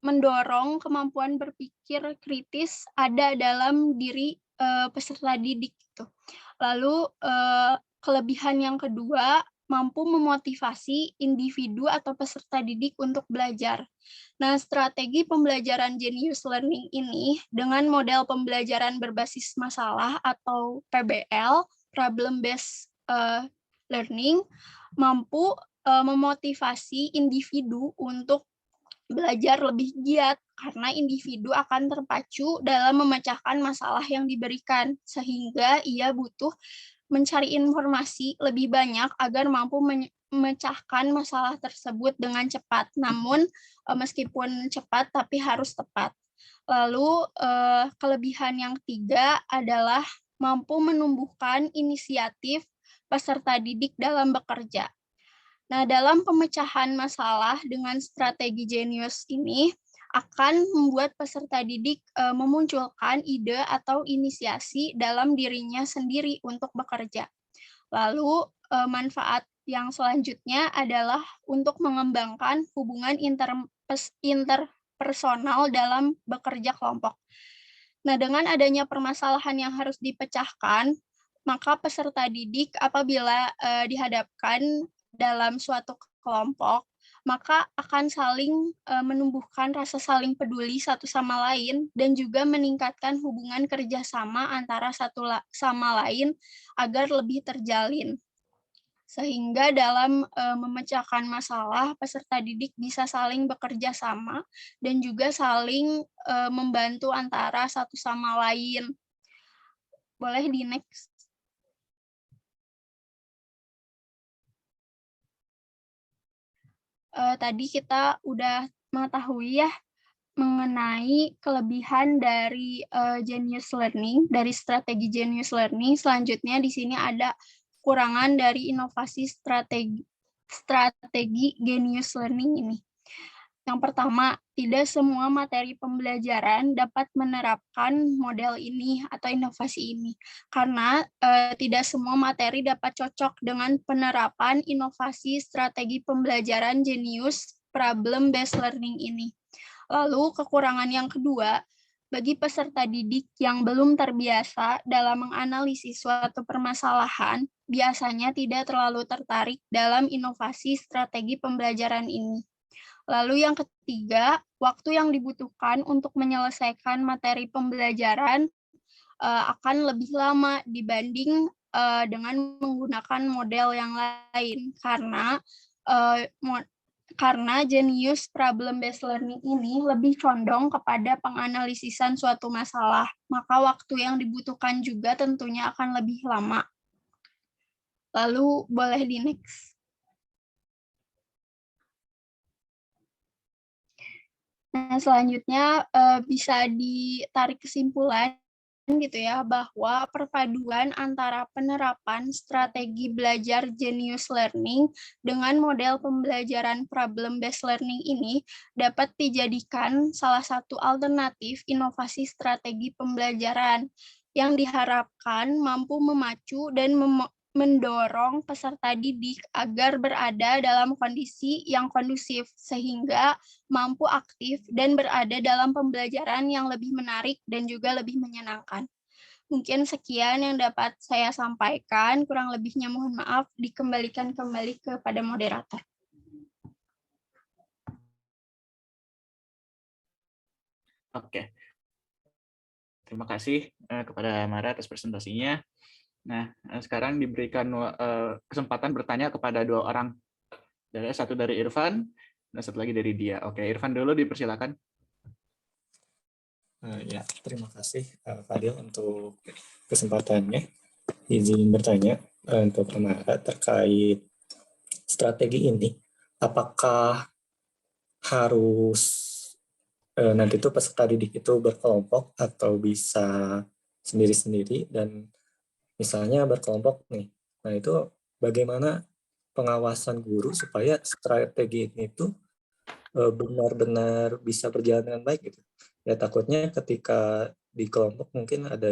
S7: mendorong kemampuan berpikir kritis ada dalam diri peserta didik. Gitu. Lalu kelebihan yang kedua, mampu memotivasi individu atau peserta didik untuk belajar. Nah, strategi pembelajaran Genius Learning ini dengan model pembelajaran berbasis masalah atau PBL, Problem Based Learning, mampu memotivasi individu untuk belajar lebih giat karena individu akan terpacu dalam memecahkan masalah yang diberikan, sehingga ia butuh mencari informasi lebih banyak agar mampu memecahkan masalah tersebut dengan cepat. Namun meskipun cepat tapi harus tepat. Lalu kelebihan yang ketiga adalah mampu menumbuhkan inisiatif peserta didik dalam bekerja. Nah, dalam pemecahan masalah dengan strategi Genius ini akan membuat peserta didik memunculkan ide atau inisiasi dalam dirinya sendiri untuk bekerja. Lalu manfaat yang selanjutnya adalah untuk mengembangkan hubungan interpersonal dalam bekerja kelompok. Nah, dengan adanya permasalahan yang harus dipecahkan, maka peserta didik apabila dihadapkan dalam suatu kelompok, maka akan saling menumbuhkan rasa saling peduli satu sama lain dan juga meningkatkan hubungan kerjasama antara satu sama lain agar lebih terjalin. Sehingga dalam memecahkan masalah, peserta didik bisa saling bekerja sama dan juga saling membantu antara satu sama lain. Boleh di next. Tadi kita udah mengetahui ya mengenai kelebihan dari Genius Learning, dari strategi Genius Learning. Selanjutnya di sini ada kekurangan dari inovasi strategi Genius Learning ini. Yang pertama, tidak semua materi pembelajaran dapat menerapkan model ini atau inovasi ini, karena tidak semua materi dapat cocok dengan penerapan inovasi strategi pembelajaran Genius Problem Based Learning ini. Lalu kekurangan yang kedua, bagi peserta didik yang belum terbiasa dalam menganalisis suatu permasalahan, biasanya tidak terlalu tertarik dalam inovasi strategi pembelajaran ini. Lalu yang ketiga, waktu yang dibutuhkan untuk menyelesaikan materi pembelajaran akan lebih lama dibanding dengan menggunakan model yang lain, karena Genius Problem Based Learning ini lebih condong kepada penganalisisan suatu masalah, maka waktu yang dibutuhkan juga tentunya akan lebih lama. Lalu boleh di next. Nah, selanjutnya bisa ditarik kesimpulan gitu ya, bahwa perpaduan antara penerapan strategi belajar Genius Learning dengan model pembelajaran Problem Based Learning ini dapat dijadikan salah satu alternatif inovasi strategi pembelajaran yang diharapkan mampu memacu dan mendorong peserta didik agar berada dalam kondisi yang kondusif sehingga mampu aktif dan berada dalam pembelajaran yang lebih menarik dan juga lebih menyenangkan. Mungkin sekian yang dapat saya sampaikan, kurang lebihnya mohon maaf, dikembalikan kembali kepada moderator.
S1: Oke. Terima kasih kepada Mara atas presentasinya. Nah, sekarang diberikan kesempatan bertanya kepada dua orang. Satu dari Irfan, dan satu lagi dari Dia. Oke, Irfan dulu dipersilakan.
S8: Ya, terima kasih Fadil untuk kesempatannya. Izin bertanya untuk Mara terkait strategi ini. Apakah harus nanti tuh peserta didik itu berkelompok atau bisa sendiri-sendiri, dan misalnya berkelompok nih. Nah, itu bagaimana pengawasan guru supaya strategi ini tuh benar-benar bisa berjalan dengan baik gitu. Ya takutnya ketika di kelompok mungkin ada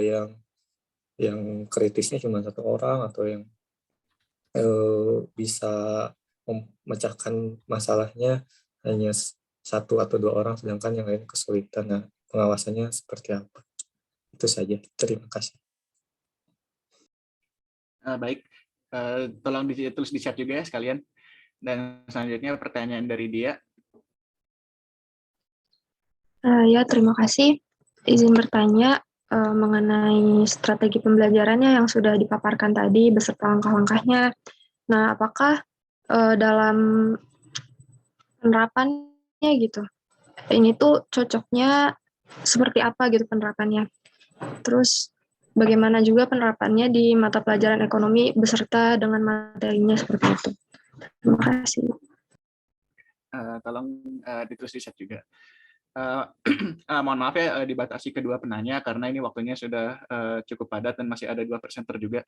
S8: yang kritisnya cuma satu orang, atau yang bisa memecahkan masalahnya hanya satu atau dua orang, sedangkan yang lain kesulitan. Nah, pengawasannya seperti apa? Itu saja. Terima kasih.
S1: Baik, tolong ditulis di chat juga ya sekalian. Dan selanjutnya pertanyaan dari dia.
S9: Ya, terima kasih. Izin bertanya mengenai strategi pembelajarannya yang sudah dipaparkan tadi beserta langkah-langkahnya. Nah, apakah dalam penerapannya gitu, ini tuh cocoknya seperti apa gitu penerapannya? Terus bagaimana juga penerapannya di mata pelajaran ekonomi beserta dengan materinya seperti itu? Terima kasih.
S1: Tolong ditulis di chat juga. Mohon maaf ya, dibatasi kedua penanya karena ini waktunya sudah cukup padat dan masih ada 2 presenter juga.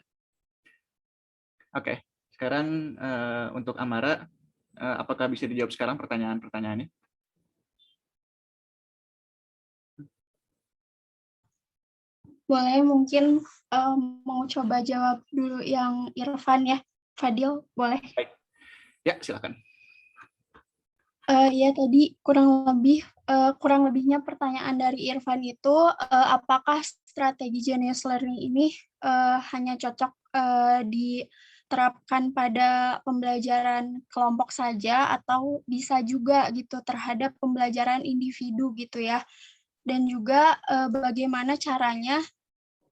S1: Oke, sekarang untuk Amara, apakah bisa dijawab sekarang pertanyaan-pertanyaannya?
S7: Boleh mungkin mau coba jawab dulu yang Irfan ya. Fadil, boleh?
S1: Baik. Ya, silakan.
S7: Ya tadi kurang lebihnya pertanyaan dari Irfan itu apakah strategi Genius Learning ini hanya cocok diterapkan pada pembelajaran kelompok saja atau bisa juga gitu terhadap pembelajaran individu gitu ya, dan juga bagaimana caranya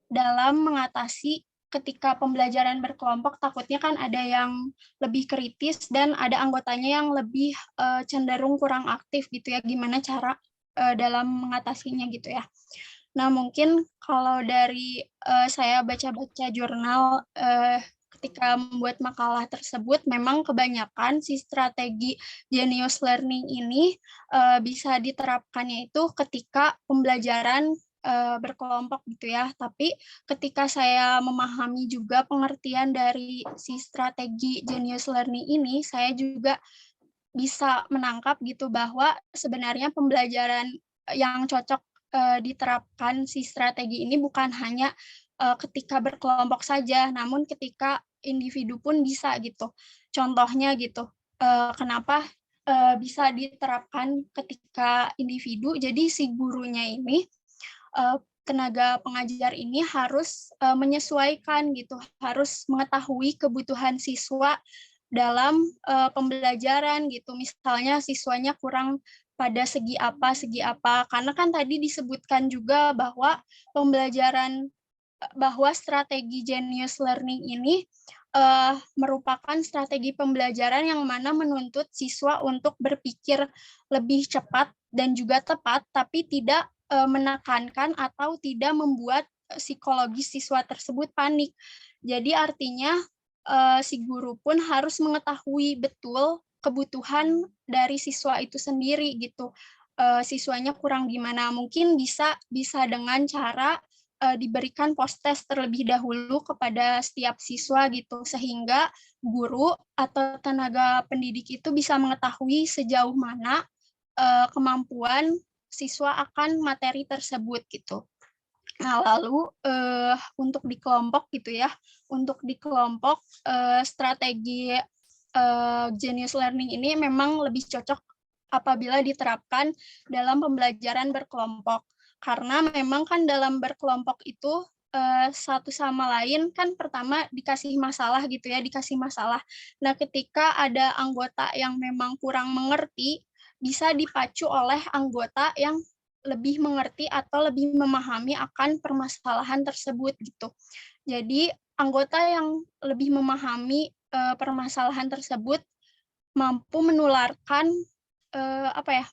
S7: dalam mengatasi ketika pembelajaran berkelompok, takutnya kan ada yang lebih kritis dan ada anggotanya yang lebih cenderung kurang aktif gitu ya, gimana cara dalam mengatasinya gitu ya. Nah mungkin kalau dari saya baca-baca jurnal ketika membuat makalah tersebut, memang kebanyakan si strategi Genius Learning ini bisa diterapkannya itu ketika pembelajaran berkelompok gitu ya. Tapi ketika saya memahami juga pengertian dari si strategi Genius Learning ini, saya juga bisa menangkap gitu bahwa sebenarnya pembelajaran yang cocok diterapkan si strategi ini bukan hanya ketika berkelompok saja, namun ketika individu pun bisa gitu. Contohnya gitu, kenapa bisa diterapkan ketika individu, jadi si gurunya ini tenaga pengajar ini harus menyesuaikan gitu, harus mengetahui kebutuhan siswa dalam pembelajaran gitu. Misalnya siswanya kurang pada segi apa, karena kan tadi disebutkan juga bahwa bahwa strategi Genius Learning ini merupakan strategi pembelajaran yang mana menuntut siswa untuk berpikir lebih cepat dan juga tepat, tapi tidak menekankan atau tidak membuat psikologis siswa tersebut panik. Jadi artinya si guru pun harus mengetahui betul kebutuhan dari siswa itu sendiri gitu. Siswanya kurang gimana, mungkin bisa dengan cara diberikan post-test terlebih dahulu kepada setiap siswa gitu, sehingga guru atau tenaga pendidik itu bisa mengetahui sejauh mana kemampuan siswa akan materi tersebut gitu. Nah, lalu untuk di kelompok gitu ya, untuk di kelompok strategi Genius Learning ini memang lebih cocok apabila diterapkan dalam pembelajaran berkelompok. Karena memang kan dalam berkelompok itu satu sama lain kan pertama dikasih masalah gitu ya, dikasih masalah. Nah, ketika ada anggota yang memang kurang mengerti, bisa dipacu oleh anggota yang lebih mengerti atau lebih memahami akan permasalahan tersebut gitu. Jadi anggota yang lebih memahami permasalahan tersebut mampu menularkan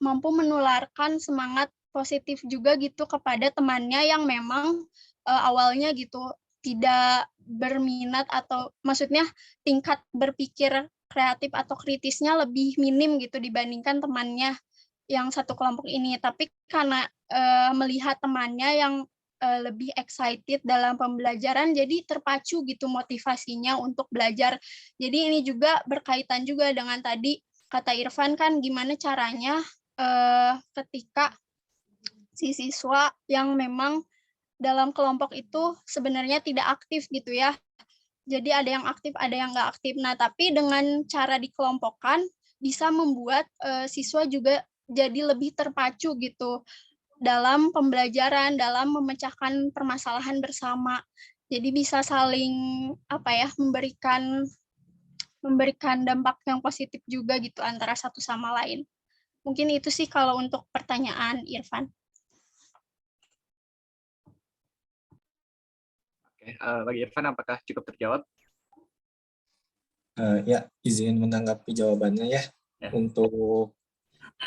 S7: mampu menularkan semangat positif juga gitu kepada temannya yang memang awalnya gitu tidak berminat, atau maksudnya tingkat berpikir kreatif atau kritisnya lebih minim gitu dibandingkan temannya yang satu kelompok ini, tapi karena melihat temannya yang lebih excited dalam pembelajaran, jadi terpacu gitu motivasinya untuk belajar. Jadi ini juga berkaitan juga dengan tadi kata Irfan kan, gimana caranya ketika si siswa yang memang dalam kelompok itu sebenarnya tidak aktif gitu ya. Jadi ada yang aktif, ada yang nggak aktif. Nah, tapi dengan cara dikelompokkan bisa membuat siswa juga jadi lebih terpacu gitu dalam pembelajaran, dalam memecahkan permasalahan bersama. Jadi bisa saling memberikan dampak yang positif juga gitu antara satu sama lain. Mungkin itu sih kalau untuk pertanyaan Irfan.
S1: Oke, bagi Irfan apakah cukup terjawab?
S8: Ya, izin menanggapi jawabannya ya. Untuk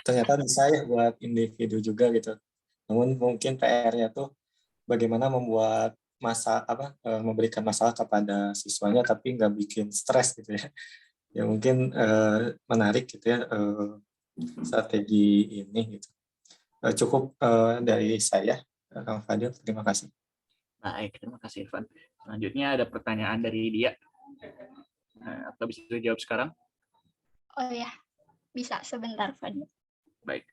S8: ternyata bisa ya buat individu juga gitu. Namun mungkin PR-nya tuh bagaimana membuat memberikan masalah kepada siswanya tapi nggak bikin stres gitu ya. Ya mungkin menarik gitu ya strategi ini gitu. Cukup dari saya, Kang Fadil. Terima kasih.
S1: Baik, terima kasih Irfan. Selanjutnya ada pertanyaan dari dia. Atau bisa dijawab sekarang?
S7: Oh ya, bisa sebentar Fadil.
S1: Baik.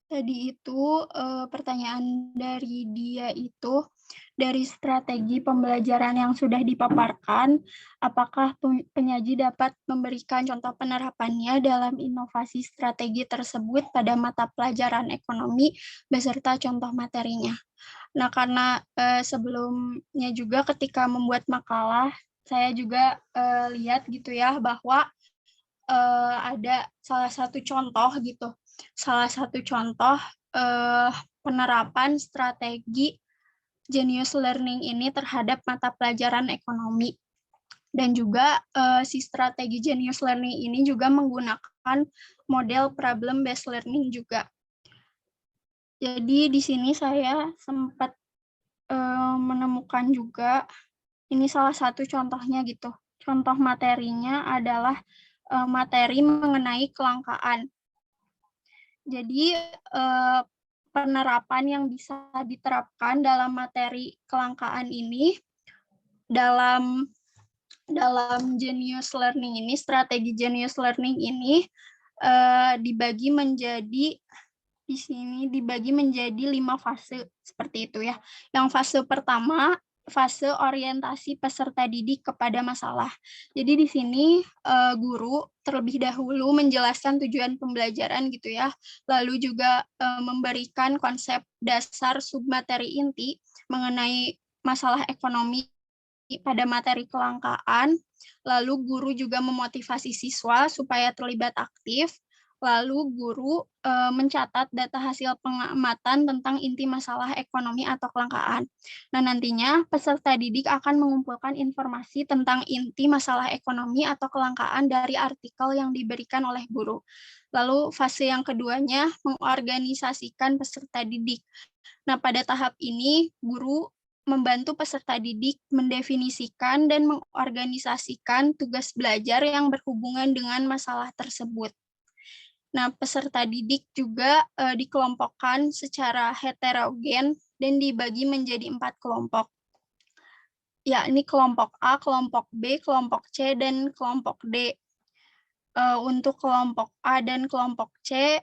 S7: Tadi itu pertanyaan dari dia itu, dari strategi pembelajaran yang sudah dipaparkan, apakah penyaji dapat memberikan contoh penerapannya dalam inovasi strategi tersebut pada mata pelajaran ekonomi beserta contoh materinya. Nah, karena sebelumnya juga ketika membuat makalah, saya juga lihat gitu ya bahwa ada salah satu contoh gitu. Salah satu contoh penerapan strategi Genius Learning ini terhadap mata pelajaran ekonomi. Dan juga si strategi Genius Learning ini juga menggunakan model problem based learning juga. Jadi di sini saya sempat menemukan juga, ini salah satu contohnya gitu. Contoh materinya adalah materi mengenai kelangkaan. Jadi penerapan yang bisa diterapkan dalam materi kelangkaan ini dalam Genius Learning ini, strategi Genius Learning ini dibagi menjadi 5 fase seperti itu ya. Yang fase pertama, fase orientasi peserta didik kepada masalah. Jadi di sini guru terlebih dahulu menjelaskan tujuan pembelajaran gitu ya, lalu juga memberikan konsep dasar submateri inti mengenai masalah ekonomi pada materi kelangkaan, lalu guru juga memotivasi siswa supaya terlibat aktif, lalu guru mencatat data hasil pengamatan tentang inti masalah ekonomi atau kelangkaan. Nah, nantinya peserta didik akan mengumpulkan informasi tentang inti masalah ekonomi atau kelangkaan dari artikel yang diberikan oleh guru. Lalu fase yang keduanya mengorganisasikan peserta didik. Nah, pada tahap ini guru membantu peserta didik mendefinisikan dan mengorganisasikan tugas belajar yang berhubungan dengan masalah tersebut. Nah, peserta didik juga dikelompokkan secara heterogen dan dibagi menjadi 4 kelompok. Yakni kelompok A, kelompok B, kelompok C, dan kelompok D. Untuk kelompok A dan kelompok C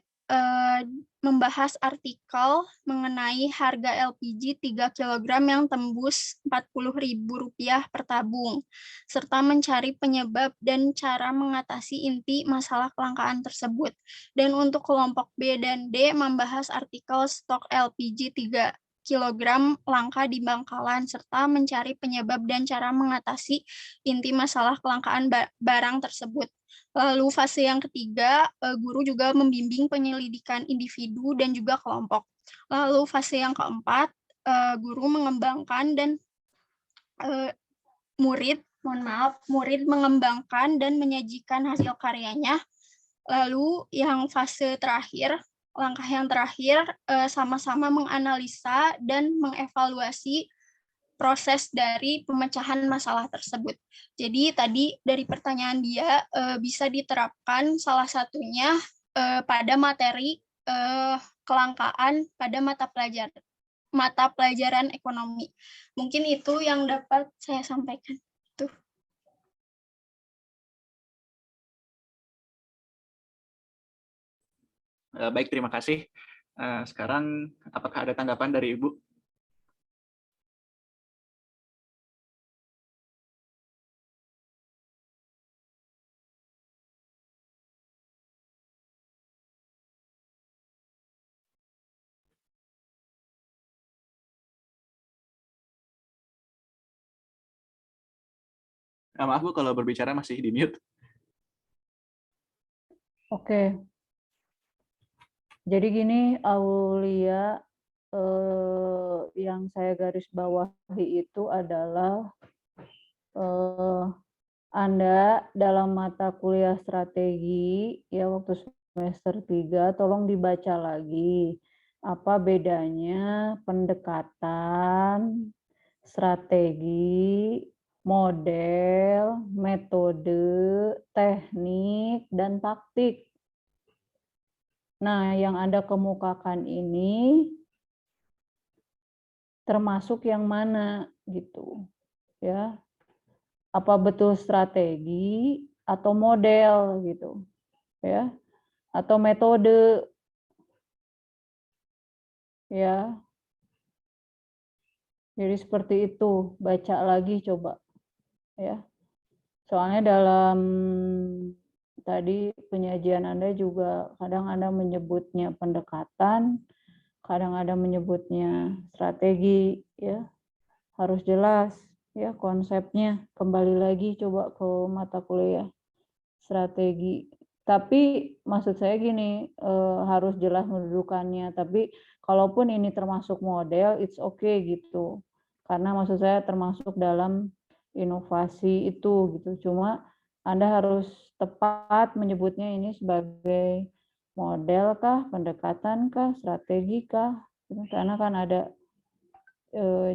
S7: membahas artikel mengenai harga LPG 3 kg yang tembus Rp40.000 per tabung, serta mencari penyebab dan cara mengatasi inti masalah kelangkaan tersebut. Dan untuk kelompok B dan D membahas artikel stok LPG 3 kg langka di Bangkalan, serta mencari penyebab dan cara mengatasi inti masalah kelangkaan barang tersebut. Lalu fase yang ketiga, guru juga membimbing penyelidikan individu dan juga kelompok. Lalu fase yang keempat, guru mengembangkan dan murid mengembangkan dan menyajikan hasil karyanya. Lalu yang fase terakhir, langkah yang terakhir, sama-sama menganalisa dan mengevaluasi proses dari pemecahan masalah tersebut. Jadi tadi dari pertanyaan dia bisa diterapkan salah satunya pada materi kelangkaan pada mata pelajaran ekonomi. Mungkin itu yang dapat saya sampaikan. Tuh.
S1: Baik, terima kasih. Sekarang, apakah ada tanggapan dari Ibu? Maaf Bu, kalau berbicara masih di mute.
S2: Oke. Jadi gini, Aulia, yang saya garis bawahi itu adalah Anda dalam mata kuliah strategi, ya waktu semester 3, tolong dibaca lagi. Apa bedanya pendekatan, strategi, model, metode, teknik, dan taktik. Nah, yang Anda kemukakan ini termasuk yang mana gitu, ya? Apa betul strategi atau model gitu, ya? Atau metode, ya? Jadi seperti itu, baca lagi coba, ya. Soalnya dalam tadi penyajian Anda juga kadang Anda menyebutnya pendekatan, kadang Anda menyebutnya strategi, ya. Harus jelas ya konsepnya. Kembali lagi coba ke mata kuliah strategi. Tapi maksud saya gini, harus jelas mendudukannya. Tapi kalaupun ini termasuk model, it's okay gitu. Karena maksud saya termasuk dalam inovasi itu gitu. Cuma Anda harus tepat menyebutnya ini sebagai model kah, pendekatan kah, strategi kah. Karena kan ada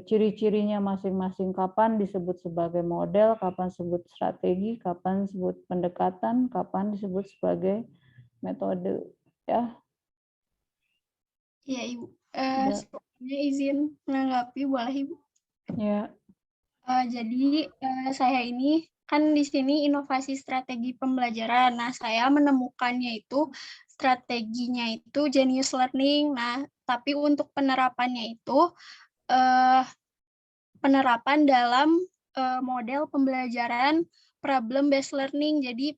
S2: ciri-cirinya masing-masing, kapan disebut sebagai model, kapan disebut strategi, kapan disebut pendekatan, kapan disebut sebagai metode, ya.
S7: Ya, Ibu. Sebelumnya izin menanggapi, boleh Ibu?
S2: Ya.
S7: Jadi saya ini kan di sini inovasi strategi pembelajaran. Nah, saya menemukannya itu strateginya itu Genius Learning. Nah, tapi untuk penerapannya itu penerapan dalam model pembelajaran problem based learning. Jadi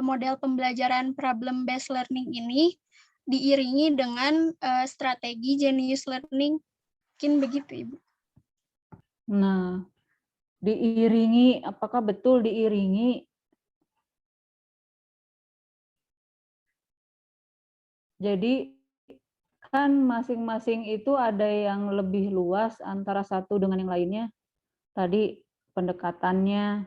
S7: model pembelajaran problem based learning ini diiringi dengan strategi Genius Learning. Mungkin begitu, Ibu.
S2: Nah, diiringi, apakah betul diiringi? Jadi kan masing-masing itu ada yang lebih luas antara satu dengan yang lainnya. Tadi pendekatannya.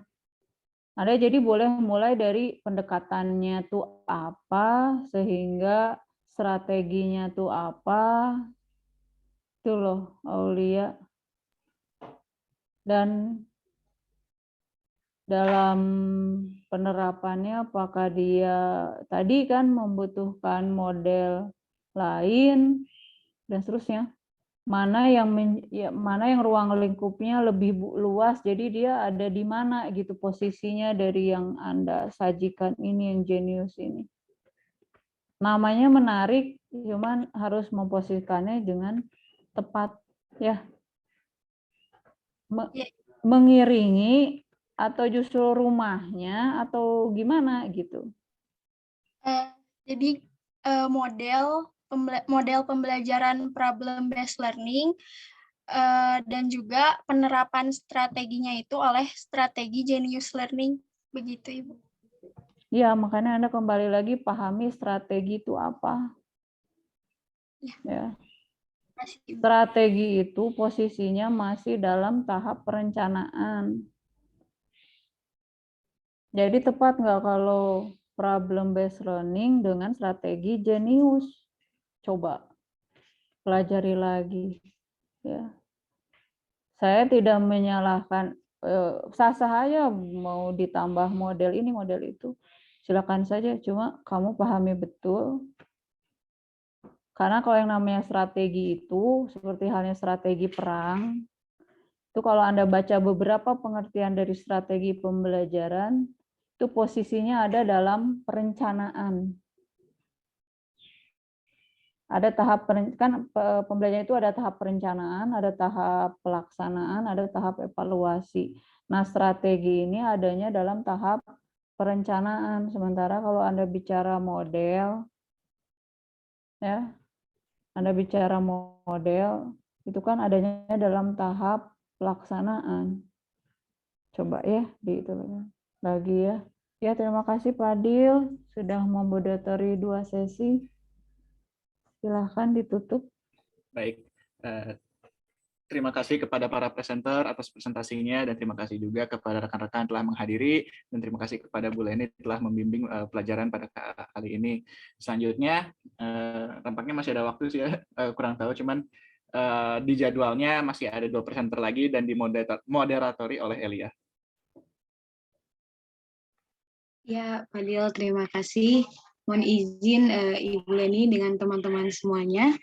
S2: Ada, jadi boleh mulai dari pendekatannya tuh apa, sehingga strateginya tuh apa. Itu loh, Aulia. Dan dalam penerapannya apakah dia tadi kan membutuhkan model lain dan seterusnya. Mana yang ruang lingkupnya lebih luas, jadi dia ada di mana gitu posisinya dari yang Anda sajikan ini, yang Genius ini. Namanya menarik, cuman harus memposisikannya dengan tepat, ya. Mengiringi atau justru rumahnya atau gimana gitu.
S7: Jadi model pembelajaran problem based learning dan juga penerapan strateginya itu oleh strategi Genius Learning, begitu Ibu.
S2: Ya, makanya Anda kembali lagi pahami strategi itu apa. Ya. Strategi itu posisinya masih dalam tahap perencanaan. Jadi tepat nggak kalau problem based learning dengan strategi Genius? Coba pelajari lagi, ya. Saya tidak menyalahkan, sah-sah aja mau ditambah model ini, model itu. Silakan saja, cuma kamu pahami betul. Karena kalau yang namanya strategi itu, seperti halnya strategi perang, itu kalau Anda baca beberapa pengertian dari strategi pembelajaran, itu posisinya ada dalam perencanaan. Ada tahap kan pembelajaran itu ada tahap perencanaan, ada tahap pelaksanaan, ada tahap evaluasi. Nah, strategi ini adanya dalam tahap perencanaan. Sementara kalau Anda bicara model, ya, Anda bicara model, itu kan adanya dalam tahap pelaksanaan. Coba ya, itu lagi ya. Ya, terima kasih Pak Adil sudah memoderatori 2 sesi. Silahkan ditutup.
S1: Baik, terima kasih kepada para presenter atas presentasinya, dan terima kasih juga kepada rekan-rekan telah menghadiri, dan terima kasih kepada Bu Leni telah membimbing pelajaran pada kali ini. Selanjutnya, tampaknya masih ada waktu sih ya, kurang tahu, cuman di jadwalnya masih ada 2 presenter lagi dan dimoderatori oleh Elia.
S10: Ya, Fadil, terima kasih. Mohon izin Ibu Leni dengan teman-teman semuanya.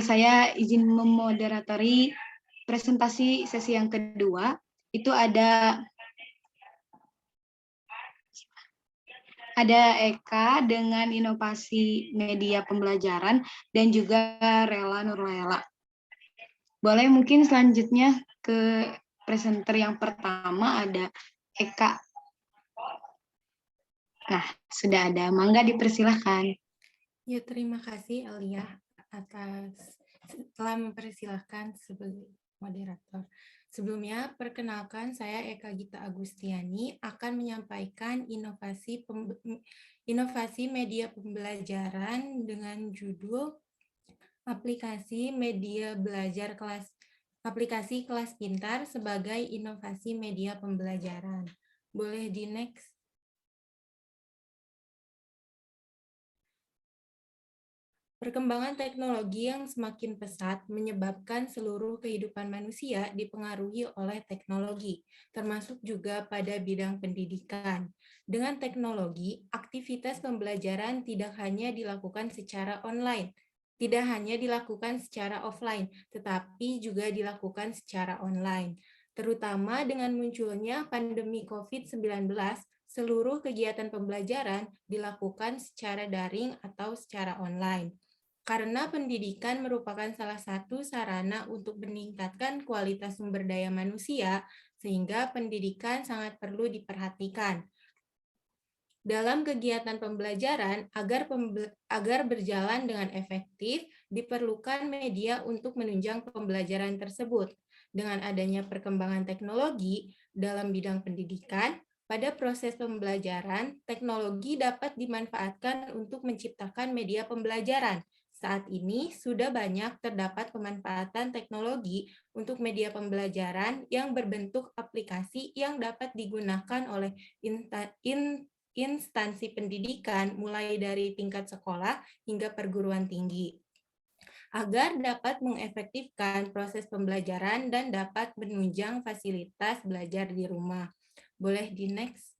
S10: Saya izin memoderatori presentasi sesi yang kedua. Itu ada Eka dengan inovasi media pembelajaran dan juga Rela Nurlela. Boleh mungkin selanjutnya ke presenter yang pertama ada Eka. Nah, sudah ada. Mangga dipersilahkan.
S11: Ya, terima kasih Alia atas telah mempersilahkan sebagai moderator. Sebelumnya, perkenalkan saya Eka Gita Agustiani akan menyampaikan inovasi media pembelajaran dengan judul aplikasi kelas pintar sebagai inovasi media pembelajaran. Boleh di next. Perkembangan teknologi yang semakin pesat menyebabkan seluruh kehidupan manusia dipengaruhi oleh teknologi, termasuk juga pada bidang pendidikan. Dengan teknologi, aktivitas pembelajaran tidak hanya dilakukan secara online, tidak hanya dilakukan secara offline, tetapi juga dilakukan secara online. Terutama dengan munculnya pandemi COVID-19, seluruh kegiatan pembelajaran dilakukan secara daring atau secara online. Karena pendidikan merupakan salah satu sarana untuk meningkatkan kualitas sumber daya manusia, sehingga pendidikan sangat perlu diperhatikan. Dalam kegiatan pembelajaran, agar berjalan dengan efektif, diperlukan media untuk menunjang pembelajaran tersebut. Dengan adanya perkembangan teknologi dalam bidang pendidikan, pada proses pembelajaran, teknologi dapat dimanfaatkan untuk menciptakan media pembelajaran. Saat ini sudah banyak terdapat pemanfaatan teknologi untuk media pembelajaran yang berbentuk aplikasi yang dapat digunakan oleh instansi pendidikan mulai dari tingkat sekolah hingga perguruan tinggi, agar dapat mengefektifkan proses pembelajaran dan dapat menunjang fasilitas belajar di rumah. Boleh di next.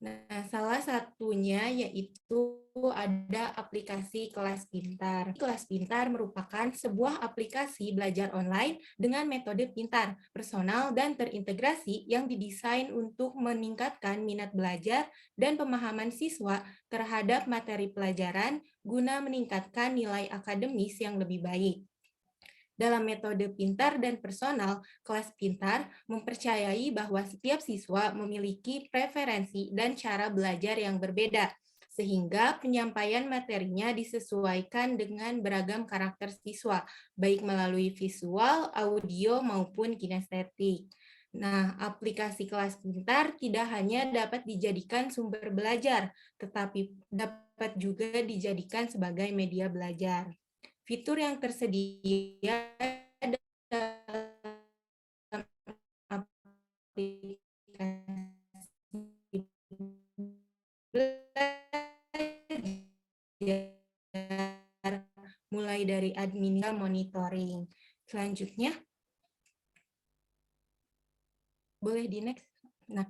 S11: Nah, salah satunya yaitu ada aplikasi Kelas Pintar. Kelas Pintar merupakan sebuah aplikasi belajar online dengan metode pintar, personal, dan terintegrasi yang didesain untuk meningkatkan minat belajar dan pemahaman siswa terhadap materi pelajaran guna meningkatkan nilai akademis yang lebih baik. Dalam metode pintar dan personal, Kelas Pintar mempercayai bahwa setiap siswa memiliki preferensi dan cara belajar yang berbeda, sehingga penyampaian materinya disesuaikan dengan beragam karakter siswa, baik melalui visual, audio, maupun kinestetik. Nah, aplikasi Kelas Pintar tidak hanya dapat dijadikan sumber belajar, tetapi dapat juga dijadikan sebagai media belajar. Fitur yang tersedia dalam mulai dari admin hingga monitoring. Selanjutnya, boleh di next. Nah,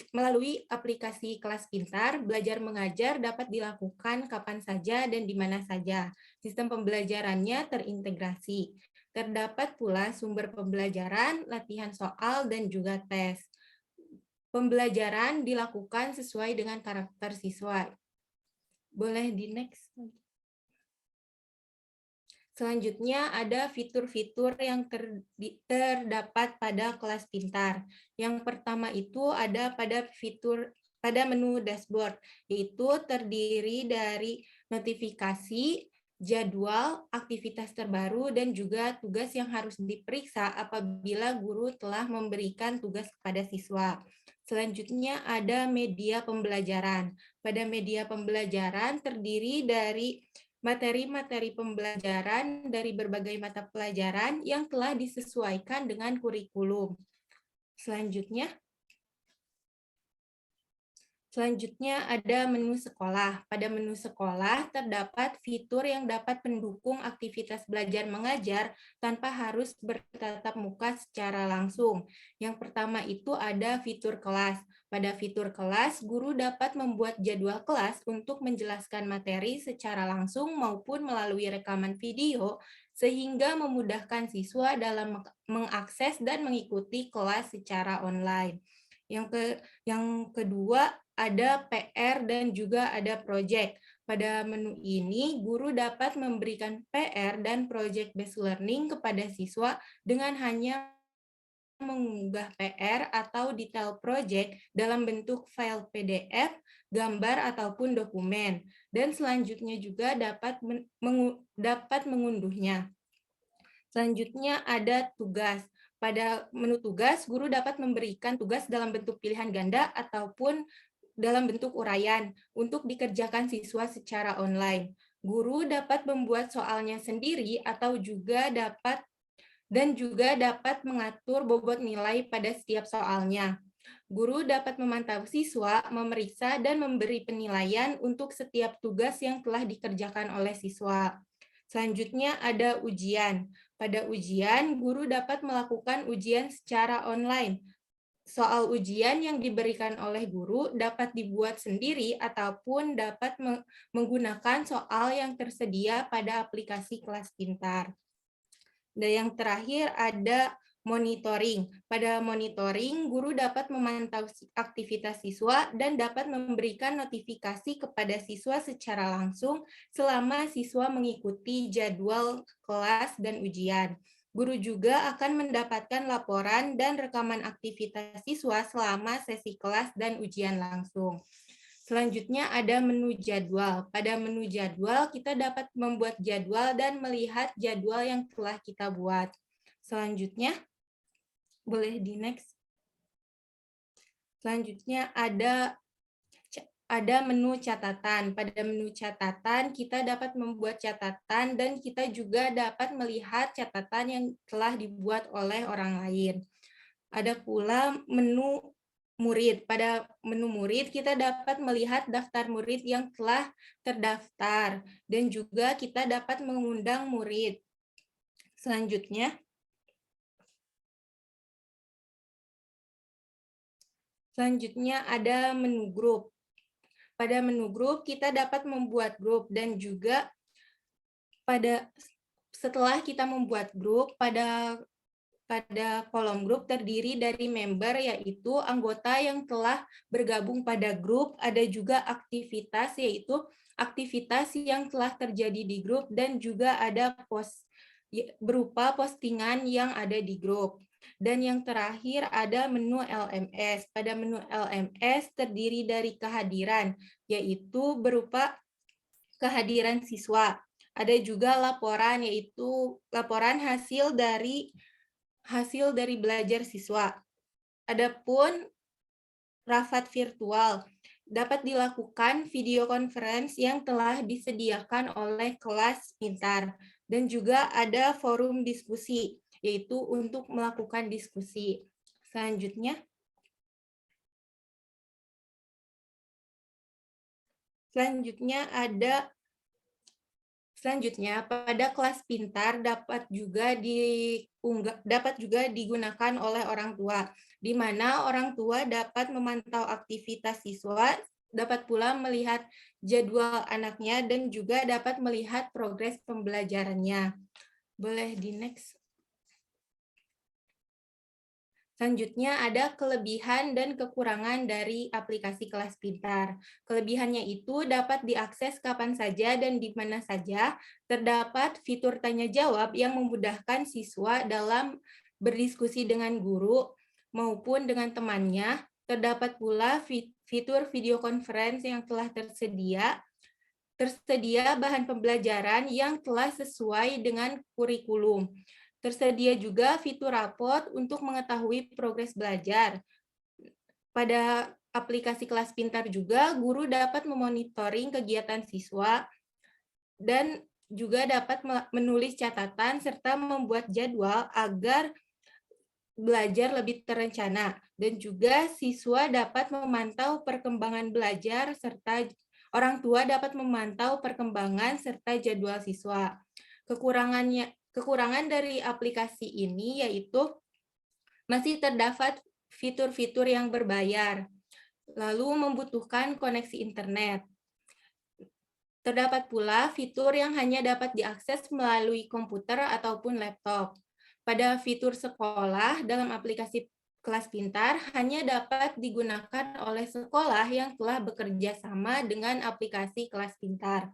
S11: melalui aplikasi kelas pintar, belajar mengajar dapat dilakukan kapan saja dan di mana saja. Sistem pembelajarannya terintegrasi. Terdapat pula sumber pembelajaran, latihan soal, dan juga tes. Pembelajaran dilakukan sesuai dengan karakter siswa. Boleh di next. Selanjutnya ada fitur-fitur yang terdapat pada kelas pintar. Yang pertama itu ada pada menu dashboard, yaitu terdiri dari notifikasi, jadwal, aktivitas terbaru, dan juga tugas yang harus diperiksa apabila guru telah memberikan tugas kepada siswa. Selanjutnya ada media pembelajaran. Pada media pembelajaran terdiri dari materi-materi pembelajaran dari berbagai mata pelajaran yang telah disesuaikan dengan kurikulum. Selanjutnya ada menu sekolah. Pada menu sekolah terdapat fitur yang dapat mendukung aktivitas belajar mengajar tanpa harus bertatap muka secara langsung. Yang pertama itu ada fitur kelas. Pada fitur kelas, guru dapat membuat jadwal kelas untuk menjelaskan materi secara langsung maupun melalui rekaman video, sehingga memudahkan siswa dalam mengakses dan mengikuti kelas secara online. Yang kedua, ada PR dan juga ada project. Pada menu ini, guru dapat memberikan PR dan project based learning kepada siswa dengan hanya mengunggah PR atau detail project dalam bentuk file PDF, gambar, ataupun dokumen. Dan selanjutnya juga dapat mengunduhnya. Selanjutnya ada tugas. Pada menu tugas, guru dapat memberikan tugas dalam bentuk pilihan ganda ataupun dalam bentuk uraian untuk dikerjakan siswa secara online. Guru dapat membuat soalnya sendiri atau juga dapat mengatur bobot nilai pada setiap soalnya. Guru dapat memantau siswa, memeriksa, dan memberi penilaian untuk setiap tugas yang telah dikerjakan oleh siswa. Selanjutnya ada ujian. Pada ujian, guru dapat melakukan ujian secara online. Soal ujian yang diberikan oleh guru dapat dibuat sendiri ataupun dapat menggunakan soal yang tersedia pada aplikasi kelas pintar. Dan yang terakhir ada monitoring. Pada monitoring, guru dapat memantau aktivitas siswa dan dapat memberikan notifikasi kepada siswa secara langsung selama siswa mengikuti jadwal kelas dan ujian. Guru juga akan mendapatkan laporan dan rekaman aktivitas siswa selama sesi kelas dan ujian langsung. Selanjutnya ada menu jadwal. Pada menu jadwal, kita dapat membuat jadwal dan melihat jadwal yang telah kita buat. Selanjutnya, boleh di next. Selanjutnya ada menu catatan. Pada menu catatan, kita dapat membuat catatan dan kita juga dapat melihat catatan yang telah dibuat oleh orang lain. Ada pula menu murid. Pada menu murid, kita dapat melihat daftar murid yang telah terdaftar dan juga kita dapat mengundang murid. Selanjutnya ada menu grup. Pada menu grup, kita dapat membuat grup dan juga setelah kita membuat grup, pada kolom grup terdiri dari member, yaitu anggota yang telah bergabung pada grup. Ada juga aktivitas, yaitu aktivitas yang telah terjadi di grup, dan juga ada berupa postingan yang ada di grup. Dan yang terakhir ada menu LMS. Pada menu LMS terdiri dari kehadiran, yaitu berupa kehadiran siswa. Ada juga laporan, yaitu laporan hasil dari belajar siswa. Adapun rapat virtual dapat dilakukan video conference yang telah disediakan oleh kelas pintar. Dan juga ada forum diskusi, yaitu untuk melakukan diskusi. Selanjutnya, pada kelas pintar dapat juga digunakan oleh orang tua, di mana orang tua dapat memantau aktivitas siswa, dapat pula melihat jadwal anaknya, dan juga dapat melihat progres pembelajarannya. Boleh di next. Selanjutnya ada kelebihan dan kekurangan dari aplikasi kelas pintar. Kelebihannya itu dapat diakses kapan saja dan di mana saja. Terdapat fitur tanya jawab yang memudahkan siswa dalam berdiskusi dengan guru maupun dengan temannya. Terdapat pula fitur video conference yang telah tersedia bahan pembelajaran yang telah sesuai dengan kurikulum. Tersedia juga fitur raport untuk mengetahui progres belajar. Pada aplikasi kelas pintar juga, guru dapat memonitoring kegiatan siswa dan juga dapat menulis catatan serta membuat jadwal agar belajar lebih terencana. Dan juga siswa dapat memantau perkembangan belajar serta orang tua dapat memantau perkembangan serta jadwal siswa. Kekurangan dari aplikasi ini yaitu masih terdapat fitur-fitur yang berbayar, lalu membutuhkan koneksi internet. Terdapat pula fitur yang hanya dapat diakses melalui komputer ataupun laptop. Pada fitur sekolah dalam aplikasi kelas pintar hanya dapat digunakan oleh sekolah yang telah bekerja sama dengan aplikasi kelas pintar.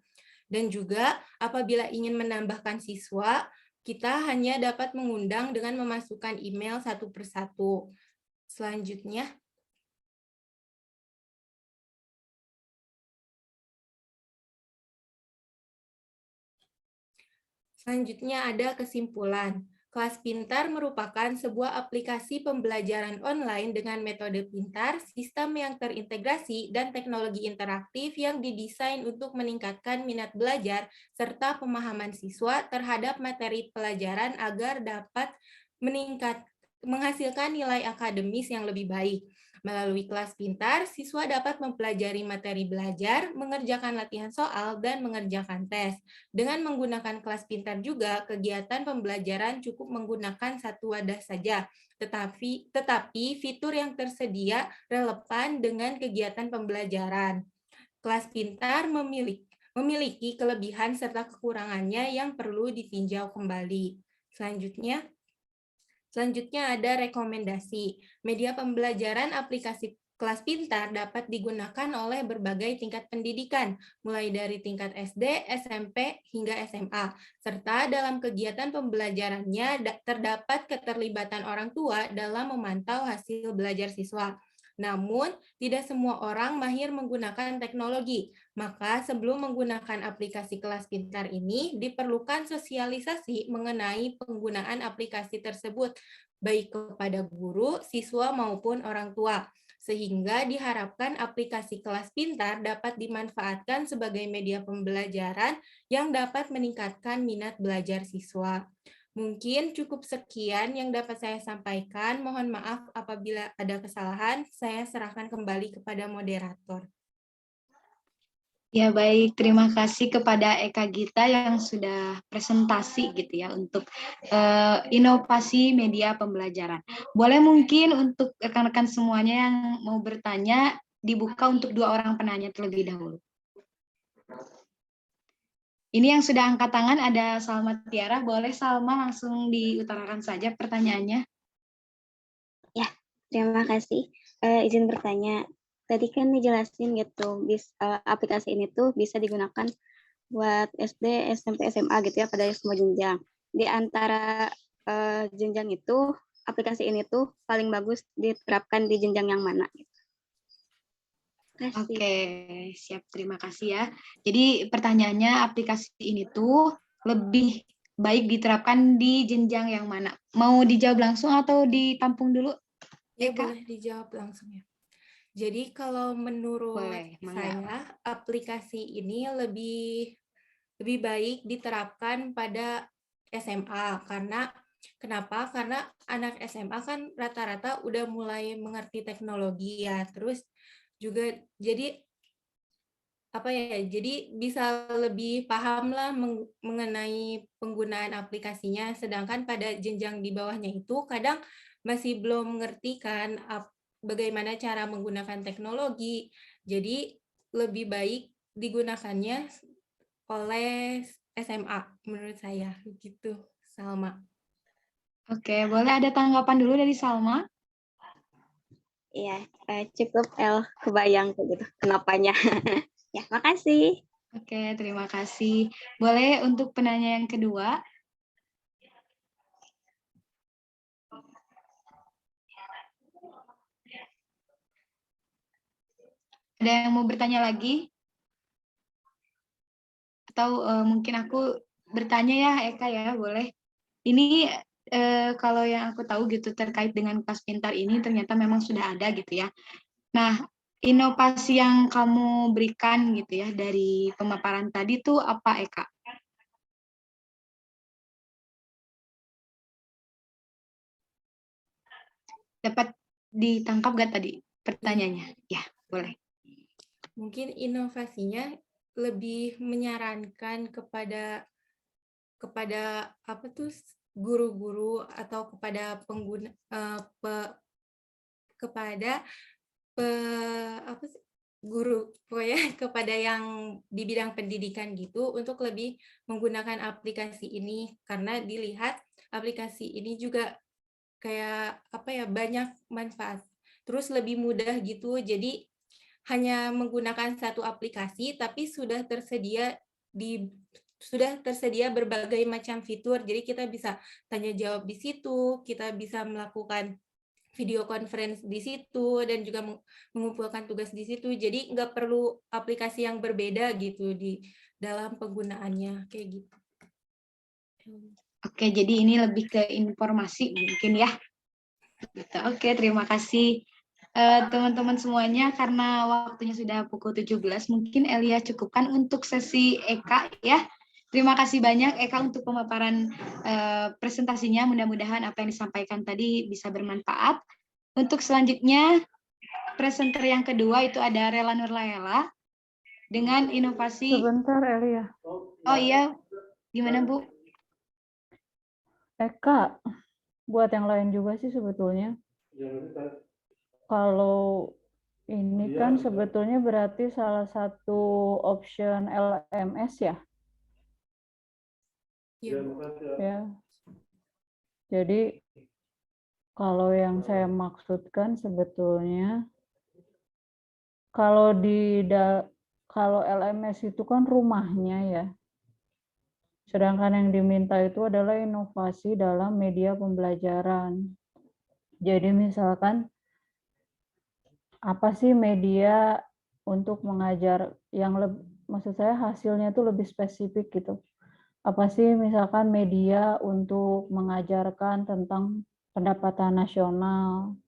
S11: Dan juga apabila ingin menambahkan siswa, kita hanya dapat mengundang dengan memasukkan email satu persatu. Selanjutnya. Selanjutnya ada kesimpulan. Kelas Pintar merupakan sebuah aplikasi pembelajaran online dengan metode pintar, sistem yang terintegrasi, dan teknologi interaktif yang didesain untuk meningkatkan minat belajar serta pemahaman siswa terhadap materi pelajaran agar dapat menghasilkan nilai akademis yang lebih baik. Melalui kelas pintar, siswa dapat mempelajari materi belajar, mengerjakan latihan soal, dan mengerjakan tes. Dengan menggunakan kelas pintar juga, kegiatan pembelajaran cukup menggunakan satu wadah saja, tetapi fitur yang tersedia relevan dengan kegiatan pembelajaran. Kelas pintar memiliki kelebihan serta kekurangannya yang perlu ditinjau kembali. Selanjutnya ada rekomendasi. Media pembelajaran aplikasi kelas pintar dapat digunakan oleh berbagai tingkat pendidikan, mulai dari tingkat SD, SMP, hingga SMA. Serta dalam kegiatan pembelajarannya terdapat keterlibatan orang tua dalam memantau hasil belajar siswa. Namun, tidak semua orang mahir menggunakan teknologi. Maka sebelum menggunakan aplikasi kelas pintar ini, diperlukan sosialisasi mengenai penggunaan aplikasi tersebut, baik kepada guru, siswa, maupun orang tua. Sehingga diharapkan aplikasi kelas pintar dapat dimanfaatkan sebagai media pembelajaran yang dapat meningkatkan minat belajar siswa. Mungkin cukup sekian yang dapat saya sampaikan. Mohon maaf apabila ada kesalahan. Saya serahkan kembali kepada moderator.
S10: Ya baik, terima kasih kepada Eka Gita yang sudah presentasi gitu ya untuk inovasi media pembelajaran. Boleh mungkin untuk rekan-rekan semuanya yang mau bertanya dibuka untuk 2 orang penanya terlebih dahulu. Ini yang sudah angkat tangan ada Salma Tiara, boleh Salma langsung diutarakan saja pertanyaannya.
S12: Ya, terima kasih. Izin bertanya. Tadi kan dijelasin gitu, aplikasi ini tuh bisa digunakan buat SD, SMP, SMA gitu ya pada semua jenjang. Di antara jenjang itu, aplikasi ini tuh paling bagus diterapkan di jenjang yang mana?
S10: Oke, siap. Terima kasih ya. Jadi pertanyaannya aplikasi ini tuh lebih baik diterapkan di jenjang yang mana? Mau dijawab langsung atau ditampung dulu?
S11: Ya, boleh dijawab langsung ya. Jadi kalau menurut saya aplikasi ini lebih baik diterapkan pada SMA karena Kenapa? Karena anak SMA kan rata-rata udah mulai mengerti teknologi ya. Terus juga jadi apa ya? Jadi bisa lebih paham lah mengenai penggunaan aplikasinya. Sedangkan pada jenjang di bawahnya itu kadang masih belum mengerti kan bagaimana cara menggunakan teknologi. Jadi lebih baik digunakannya oleh SMA menurut saya gitu, Salma.
S10: Oke, boleh ada tanggapan dulu dari Salma?
S12: Iya, cukup kebayang kayak gitu kenapanya. Ya, makasih.
S10: Oke, terima kasih. Boleh untuk penanya yang kedua? Ada yang mau bertanya lagi? Atau mungkin aku bertanya ya, Eka ya, boleh. Ini kalau yang aku tahu gitu terkait dengan kelas pintar ini ternyata memang sudah ada gitu ya. Nah, inovasi yang kamu berikan gitu ya dari pemaparan tadi tuh apa, Eka? Dapat ditangkap gak tadi pertanyaannya? Ya, boleh.
S11: Mungkin inovasinya lebih menyarankan kepada apa tuh guru-guru atau kepada pengguna kepada apa sih, guru pokoknya kepada yang di bidang pendidikan gitu untuk lebih menggunakan aplikasi ini karena dilihat aplikasi ini juga kayak apa ya banyak manfaat terus lebih mudah gitu jadi hanya menggunakan satu aplikasi tapi sudah tersedia berbagai macam fitur jadi kita bisa tanya jawab di situ kita bisa melakukan video conference di situ dan juga mengumpulkan tugas di situ. Jadi nggak perlu aplikasi yang berbeda gitu di dalam penggunaannya kayak gitu.
S10: Oke, jadi ini lebih ke informasi mungkin ya. Gitu. Oke, terima kasih teman-teman semuanya karena waktunya sudah pukul 17 mungkin Elia cukupkan untuk sesi Eka ya. Terima kasih banyak Eka untuk pemaparan presentasinya. Mudah-mudahan apa yang disampaikan tadi bisa bermanfaat. Untuk selanjutnya, presenter yang kedua itu ada Rela Nurlaela dengan inovasi.
S2: Sebentar Elia.
S10: Oh iya, gimana Bu?
S2: Eka, buat yang lain juga sih sebetulnya. Kalau ini kan sebetulnya berarti salah satu option LMS ya. Ya. Jadi kalau yang saya maksudkan sebetulnya kalau kalau LMS itu kan rumahnya ya. Sedangkan yang diminta itu adalah inovasi dalam media pembelajaran. Jadi misalkan apa sih media untuk mengajar yang maksud saya hasilnya itu lebih spesifik gitu. Apa sih misalkan media untuk mengajarkan tentang pendapatan nasional,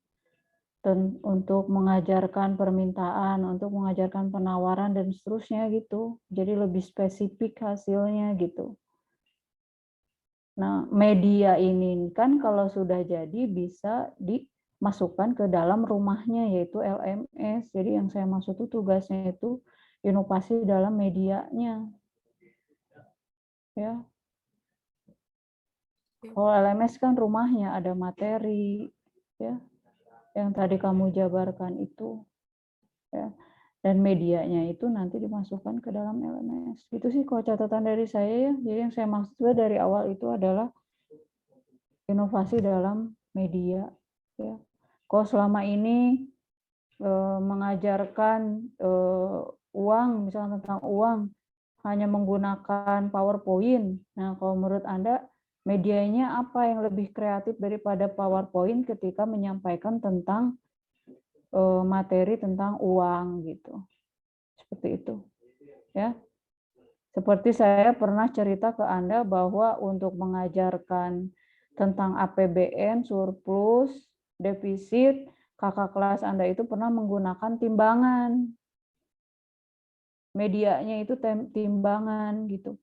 S2: untuk mengajarkan permintaan, untuk mengajarkan penawaran dan seterusnya gitu. Jadi lebih spesifik hasilnya gitu. Nah, media ini kan kalau sudah jadi bisa dimasukkan ke dalam rumahnya yaitu LMS. Jadi yang saya maksud itu tugasnya itu inovasi dalam medianya. Ya. Kalau LMS kan rumahnya ada materi ya. Yang tadi kamu jabarkan itu ya. Dan medianya itu nanti dimasukkan ke dalam LMS. Itu sih kalau catatan dari saya ya. Jadi yang saya maksud dari awal itu adalah inovasi dalam media ya. Kalau selama ini mengajarkan uang misalnya tentang uang hanya menggunakan PowerPoint. Nah, kalau menurut Anda medianya apa yang lebih kreatif daripada PowerPoint ketika menyampaikan tentang materi tentang uang gitu. Seperti itu. Ya. Seperti saya pernah cerita ke Anda bahwa untuk mengajarkan tentang APBN, surplus, defisit, kakak kelas Anda itu pernah menggunakan timbangan. Medianya itu timbangan gitu.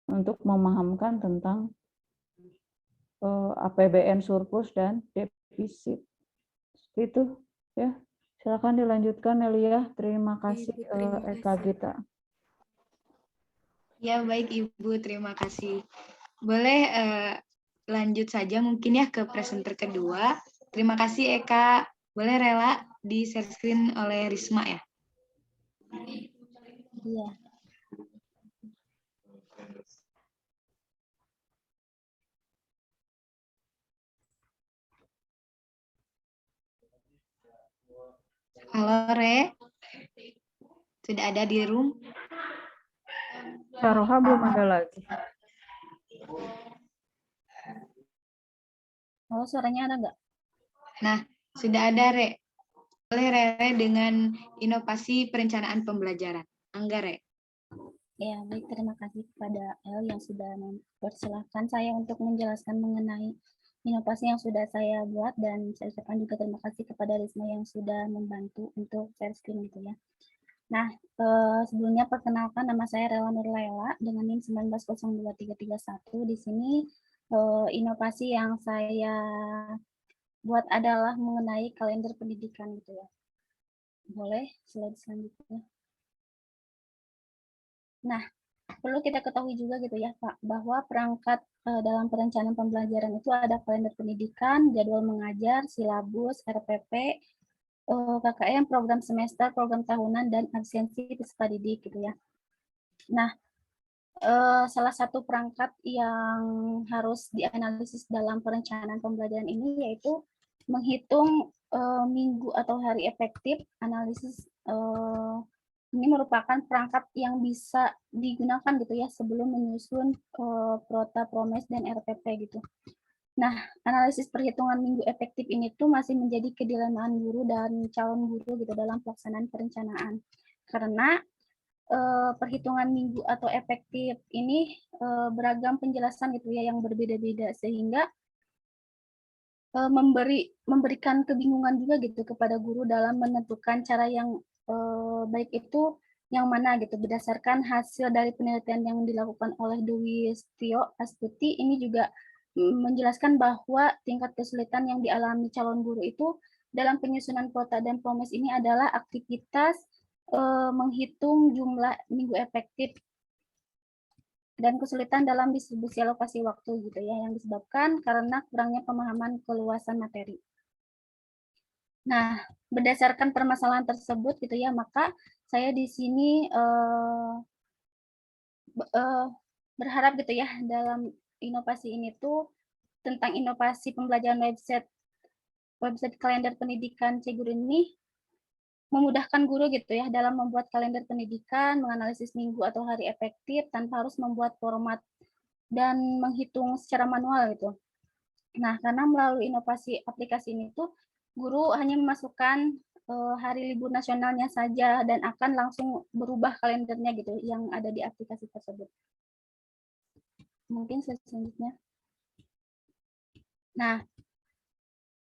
S2: Untuk memahamkan tentang APBN surplus dan defisit. Seperti itu ya. Silakan dilanjutkan Elia. Terima kasih
S11: Terima
S2: Eka
S11: kasih.
S2: Gita.
S10: Ya, baik Ibu, terima kasih. Boleh lanjut saja mungkin ya ke presenter kedua. Terima kasih Eka. Boleh rela di share screen oleh Risma ya?
S12: Iya.
S10: Halo Re, sudah ada di room?
S2: Saroha belum ada lagi.
S12: Halo, suaranya ada nggak?
S10: Nah, sudah ada Re. Boleh Re dengan inovasi perencanaan pembelajaran. Angga Re.
S12: Ya, baik, terima kasih kepada El yang sudah mempersilahkan saya untuk menjelaskan mengenai inovasi yang sudah saya buat, dan saya ucapkan juga terima kasih kepada Risma yang sudah membantu untuk share screen gitu ya. Nah, sebelumnya perkenalkan, nama saya Rela Nurlaila dengan NIM 19023331. Di sini inovasi yang saya buat adalah mengenai kalender pendidikan gitu ya. Boleh slide selanjutnya. Nah, perlu kita ketahui juga gitu ya Pak, bahwa perangkat dalam perencanaan pembelajaran itu ada kalender pendidikan, jadwal mengajar, silabus, RPP, KKM, program semester, program tahunan, dan absensi peserta didik gitu ya. Nah, salah satu perangkat yang harus dianalisis dalam perencanaan pembelajaran ini yaitu menghitung minggu atau hari efektif. Analisis ini merupakan perangkat yang bisa digunakan gitu ya sebelum menyusun Prota, Promes, dan RPP gitu. Nah, analisis perhitungan minggu efektif ini tuh masih menjadi kedilemaan guru dan calon guru gitu dalam pelaksanaan perencanaan. Karena perhitungan minggu atau efektif ini beragam penjelasan gitu ya yang berbeda-beda, sehingga memberikan kebingungan juga gitu kepada guru dalam menentukan cara yang baik itu yang mana gitu. Berdasarkan hasil dari penelitian yang dilakukan oleh Dewi Setio Astuti, ini juga menjelaskan bahwa tingkat kesulitan yang dialami calon guru itu dalam penyusunan Prota dan Promes ini adalah aktivitas menghitung jumlah minggu efektif dan kesulitan dalam distribusi alokasi waktu gitu ya, yang disebabkan karena kurangnya pemahaman keluasan materi. Nah, berdasarkan permasalahan tersebut gitu ya, maka saya di sini berharap gitu ya dalam inovasi ini tuh tentang inovasi pembelajaran website kalender pendidikan Ceguru ini memudahkan guru gitu ya dalam membuat kalender pendidikan, menganalisis minggu atau hari efektif tanpa harus membuat format dan menghitung secara manual gitu. Nah, karena melalui inovasi aplikasi ini tuh guru hanya memasukkan hari libur nasionalnya saja dan akan langsung berubah kalendernya gitu yang ada di aplikasi tersebut. Mungkin selanjutnya. Nah,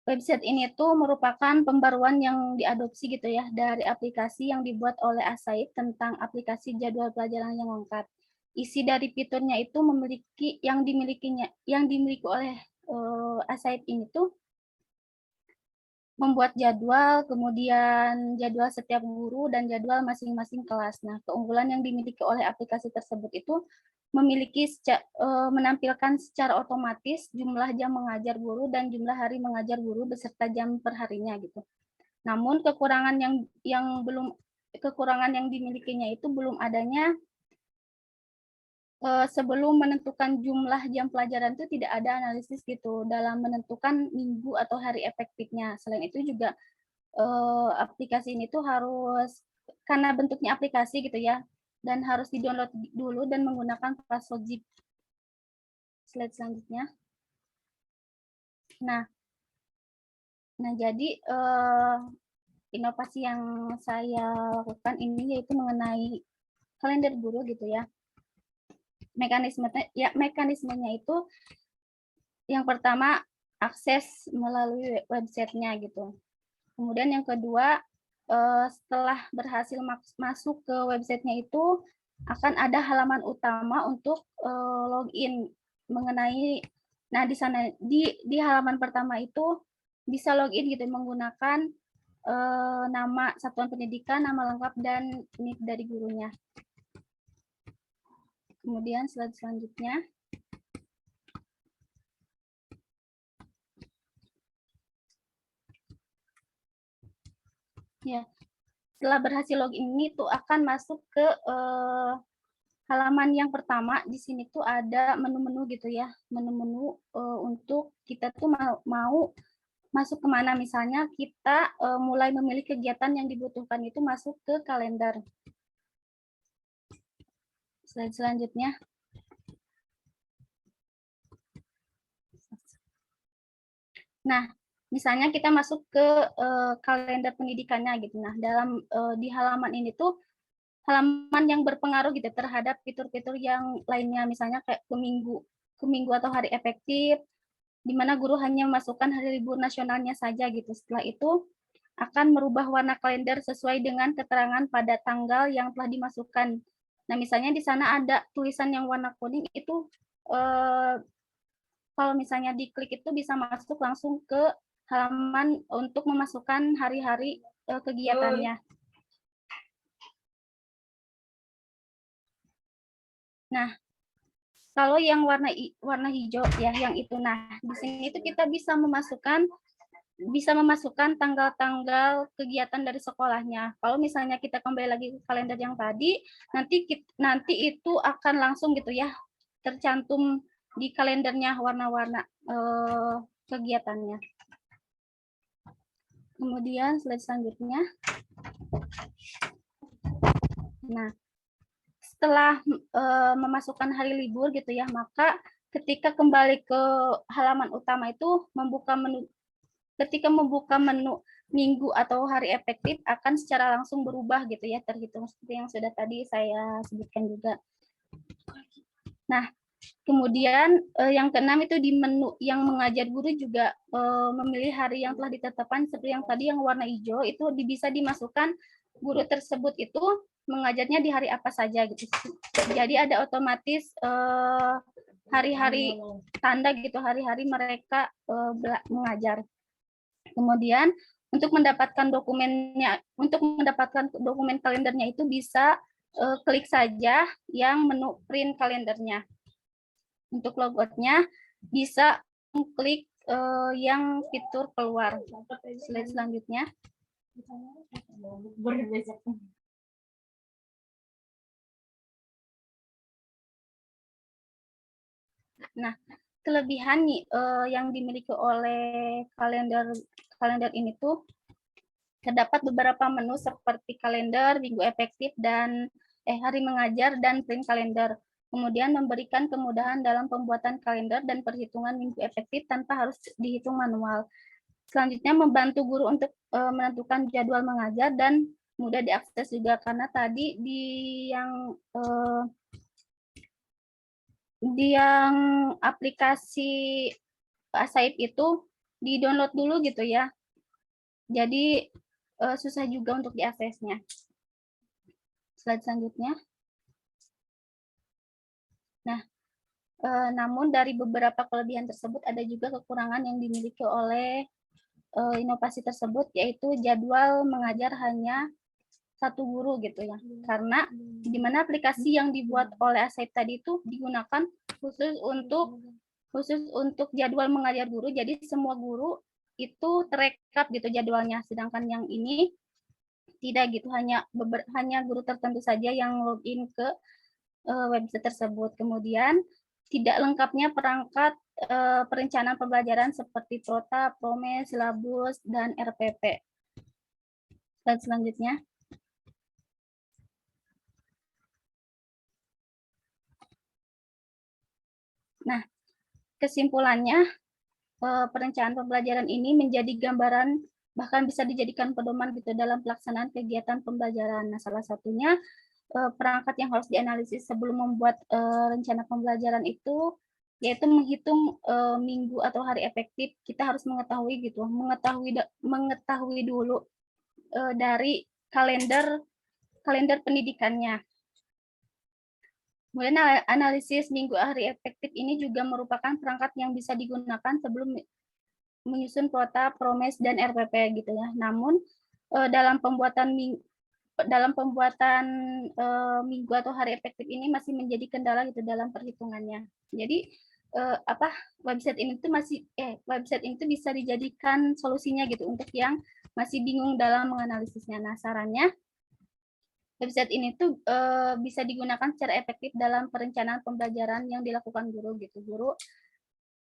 S12: website ini tuh merupakan pembaruan yang diadopsi gitu ya dari aplikasi yang dibuat oleh Asaid tentang aplikasi jadwal pelajaran yang lengkap. Isi dari fiturnya itu yang dimiliki oleh Asaid ini tuh membuat jadwal, kemudian jadwal setiap guru dan jadwal masing-masing kelas. Nah, keunggulan yang dimiliki oleh aplikasi tersebut itu menampilkan secara otomatis jumlah jam mengajar guru dan jumlah hari mengajar guru beserta jam perharinya gitu. Namun kekurangan yang dimilikinya itu belum adanya sebelum menentukan jumlah jam pelajaran itu tidak ada analisis gitu dalam menentukan minggu atau hari efektifnya. Selain itu juga aplikasi ini tuh harus karena bentuknya aplikasi gitu ya, dan harus di-download dulu dan menggunakan password zip. Slide selanjutnya. Nah jadi inovasi yang saya lakukan ini yaitu mengenai kalender guru gitu ya. Mekanismenya itu yang pertama akses melalui websitenya gitu. Kemudian yang kedua, setelah berhasil masuk ke websitenya itu akan ada halaman utama untuk login mengenai
S13: Nah, di sana di halaman pertama itu bisa login gitu menggunakan nama satuan pendidikan, nama lengkap, dan NIK dari gurunya. Kemudian slide selanjutnya. Ya, setelah berhasil login ini tuh akan masuk ke halaman yang pertama. Di sini tuh ada menu-menu gitu ya, menu-menu untuk kita tuh mau masuk kemana. Misalnya kita mulai memilih kegiatan yang dibutuhkan itu masuk ke kalender. Slide selanjutnya. Nah, misalnya kita masuk ke kalender pendidikannya gitu. Nah, dalam di halaman ini tuh halaman yang berpengaruh gitu terhadap fitur-fitur yang lainnya, misalnya kayak ke minggu atau hari efektif, di mana guru hanya memasukkan hari libur nasionalnya saja gitu. Setelah itu akan merubah warna kalender sesuai dengan keterangan pada tanggal yang telah dimasukkan. Nah, misalnya di sana ada tulisan yang warna kuning itu kalau misalnya diklik itu bisa masuk langsung ke halaman untuk memasukkan hari-hari kegiatannya. Nah, kalau yang warna hijau ya, yang itu. Nah, di sini itu kita bisa memasukkan tanggal-tanggal kegiatan dari sekolahnya. Kalau misalnya kita kembali lagi ke kalender yang tadi, nanti itu akan langsung gitu ya tercantum di kalendernya warna-warna kegiatannya. Kemudian slide selanjutnya. Nah, setelah memasukkan hari libur gitu ya, maka ketika kembali ke halaman utama itu ketika membuka menu minggu atau hari efektif akan secara langsung berubah gitu ya, terhitung seperti yang sudah tadi saya sebutkan juga. Nah, kemudian yang keenam itu di menu yang mengajar guru juga memilih hari yang telah ditetapkan seperti yang tadi yang warna hijau itu bisa dimasukkan guru tersebut itu mengajarnya di hari apa saja gitu. Jadi ada otomatis hari-hari tanda gitu, hari-hari mereka mengajar. Kemudian untuk mendapatkan dokumen kalendernya itu bisa klik saja yang menu print kalendernya. Untuk logotnya bisa klik yang fitur keluar. Slide selanjutnya. Nah, kelebihan nih yang dimiliki oleh kalender ini tuh terdapat beberapa menu seperti kalender, minggu efektif, dan hari mengajar dan print kalender. Kemudian memberikan kemudahan dalam pembuatan kalender dan perhitungan minggu efektif tanpa harus dihitung manual. Selanjutnya membantu guru untuk menentukan jadwal mengajar dan mudah diakses juga, karena tadi di yang aplikasi Asaib itu di-download dulu gitu ya. Jadi susah juga untuk diaksesnya. Slide selanjutnya. Nah, namun dari beberapa kelebihan tersebut ada juga kekurangan yang dimiliki oleh inovasi tersebut, yaitu jadwal mengajar hanya satu guru gitu ya. Karena di mana aplikasi yang dibuat oleh Asaib tadi itu digunakan khusus untuk jadwal mengajar guru, jadi semua guru itu terekap gitu jadwalnya, sedangkan yang ini tidak gitu, hanya guru tertentu saja yang login ke website tersebut. Kemudian tidak lengkapnya perangkat perencanaan pembelajaran seperti Prota, Prome, Silabus, dan RPP. Slide selanjutnya. Nah, kesimpulannya, perencanaan pembelajaran ini menjadi gambaran, bahkan bisa dijadikan pedoman gitu dalam pelaksanaan kegiatan pembelajaran. Nah, salah satunya perangkat yang harus dianalisis sebelum membuat rencana pembelajaran itu, yaitu menghitung minggu atau hari efektif. Kita harus mengetahui gitu, mengetahui dulu dari kalender pendidikannya. Kemudian analisis minggu hari efektif ini juga merupakan perangkat yang bisa digunakan sebelum menyusun kuota, promes, dan RPP gitu ya. Namun dalam pembuatan minggu atau hari efektif ini masih menjadi kendala gitu dalam perhitungannya. Jadi website ini tuh bisa dijadikan solusinya gitu untuk yang masih bingung dalam menganalisisnya. Nah, sarannya website ini tuh bisa digunakan secara efektif dalam perencanaan pembelajaran yang dilakukan guru gitu. Guru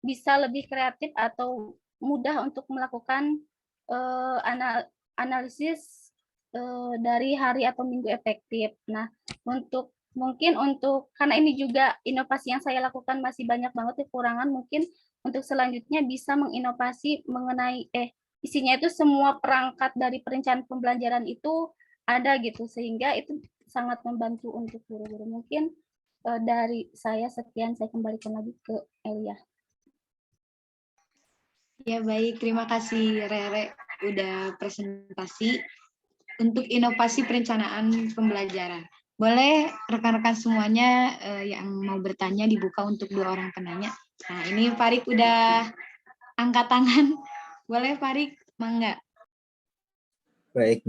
S13: bisa lebih kreatif atau mudah untuk melakukan analisis dari hari atau minggu efektif. Nah, karena ini juga inovasi yang saya lakukan masih banyak banget kekurangan, mungkin untuk selanjutnya bisa menginovasi mengenai isinya itu semua perangkat dari perencanaan pembelajaran itu ada gitu, sehingga itu sangat membantu untuk guru-guru. Mungkin dari saya sekian, saya kembalikan lagi ke Elia.
S10: Ya baik, terima kasih Rere udah presentasi untuk inovasi perencanaan pembelajaran. Boleh rekan-rekan semuanya yang mau bertanya dibuka untuk 2 orang penanya. Nah ini Farid udah angkat tangan. Boleh Farid, mangga.
S8: Baik.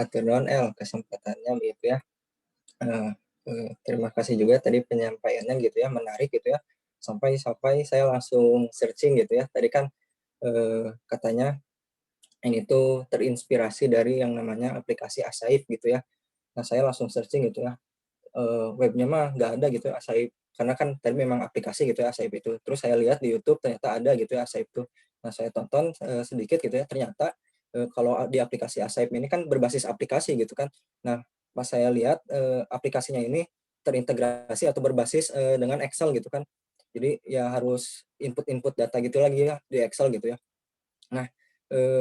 S8: Atur nuhun kesempatannya gitu ya. Terima kasih juga tadi penyampaiannya gitu ya, menarik gitu ya. Sampai saya langsung searching gitu ya. Tadi kan katanya ini tuh terinspirasi dari yang namanya aplikasi Asaib gitu ya. Nah saya langsung searching gitu ya. Webnya mah nggak ada gitu ya Asaib. Karena kan tadi memang aplikasi gitu ya Asaib itu. Terus saya lihat di YouTube ternyata ada gitu ya Asaib itu. Nah saya tonton sedikit gitu ya. Ternyata kalau di aplikasi Asaib ini kan berbasis aplikasi gitu kan. Nah pas saya lihat aplikasinya ini terintegrasi atau berbasis dengan Excel gitu kan. Jadi ya harus input data gitu lagi ya di Excel gitu ya. Nah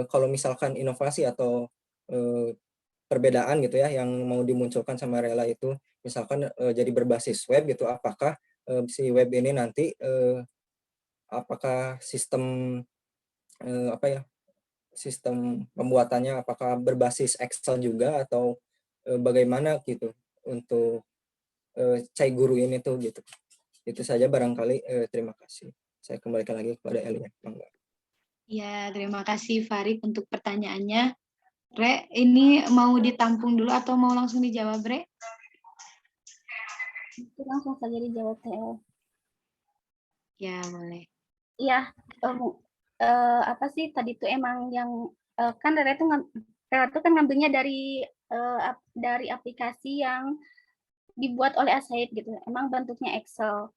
S8: kalau misalkan inovasi atau perbedaan gitu ya yang mau dimunculkan sama Rela itu, misalkan jadi berbasis web gitu, apakah si web ini nanti apakah sistem sistem pembuatannya apakah berbasis Excel juga atau bagaimana gitu untuk Cai Guru ini tuh gitu. Itu saja barangkali. Terima kasih. Saya kembalikan lagi kepada Elia.
S10: Ya, terima kasih Farid untuk pertanyaannya. Re, ini mau ditampung dulu atau mau langsung dijawab, Re?
S13: Itu langsung saja dijawab TL.
S10: Ya, boleh.
S13: Iya, apa sih tadi tuh emang yang kan Rere tuh kan ngambilnya dari aplikasi yang dibuat oleh Asaib gitu. Emang bentuknya Excel.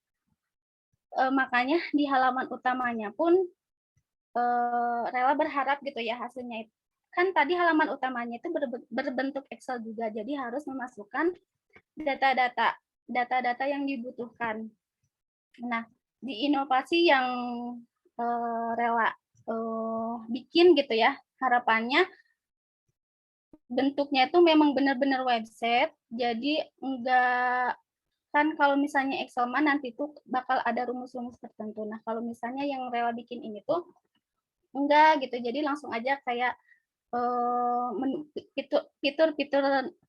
S13: Makanya di halaman utamanya pun Rela berharap gitu ya hasilnya itu. Kan tadi halaman utamanya itu berbentuk Excel juga, jadi harus memasukkan data-data yang dibutuhkan. Nah, di inovasi yang Rela bikin gitu ya, harapannya bentuknya itu memang benar-benar website, jadi enggak, kan kalau misalnya Excel mah nanti tuh bakal ada rumus-rumus tertentu. Nah, kalau misalnya yang Rela bikin ini tuh enggak gitu, jadi langsung aja kayak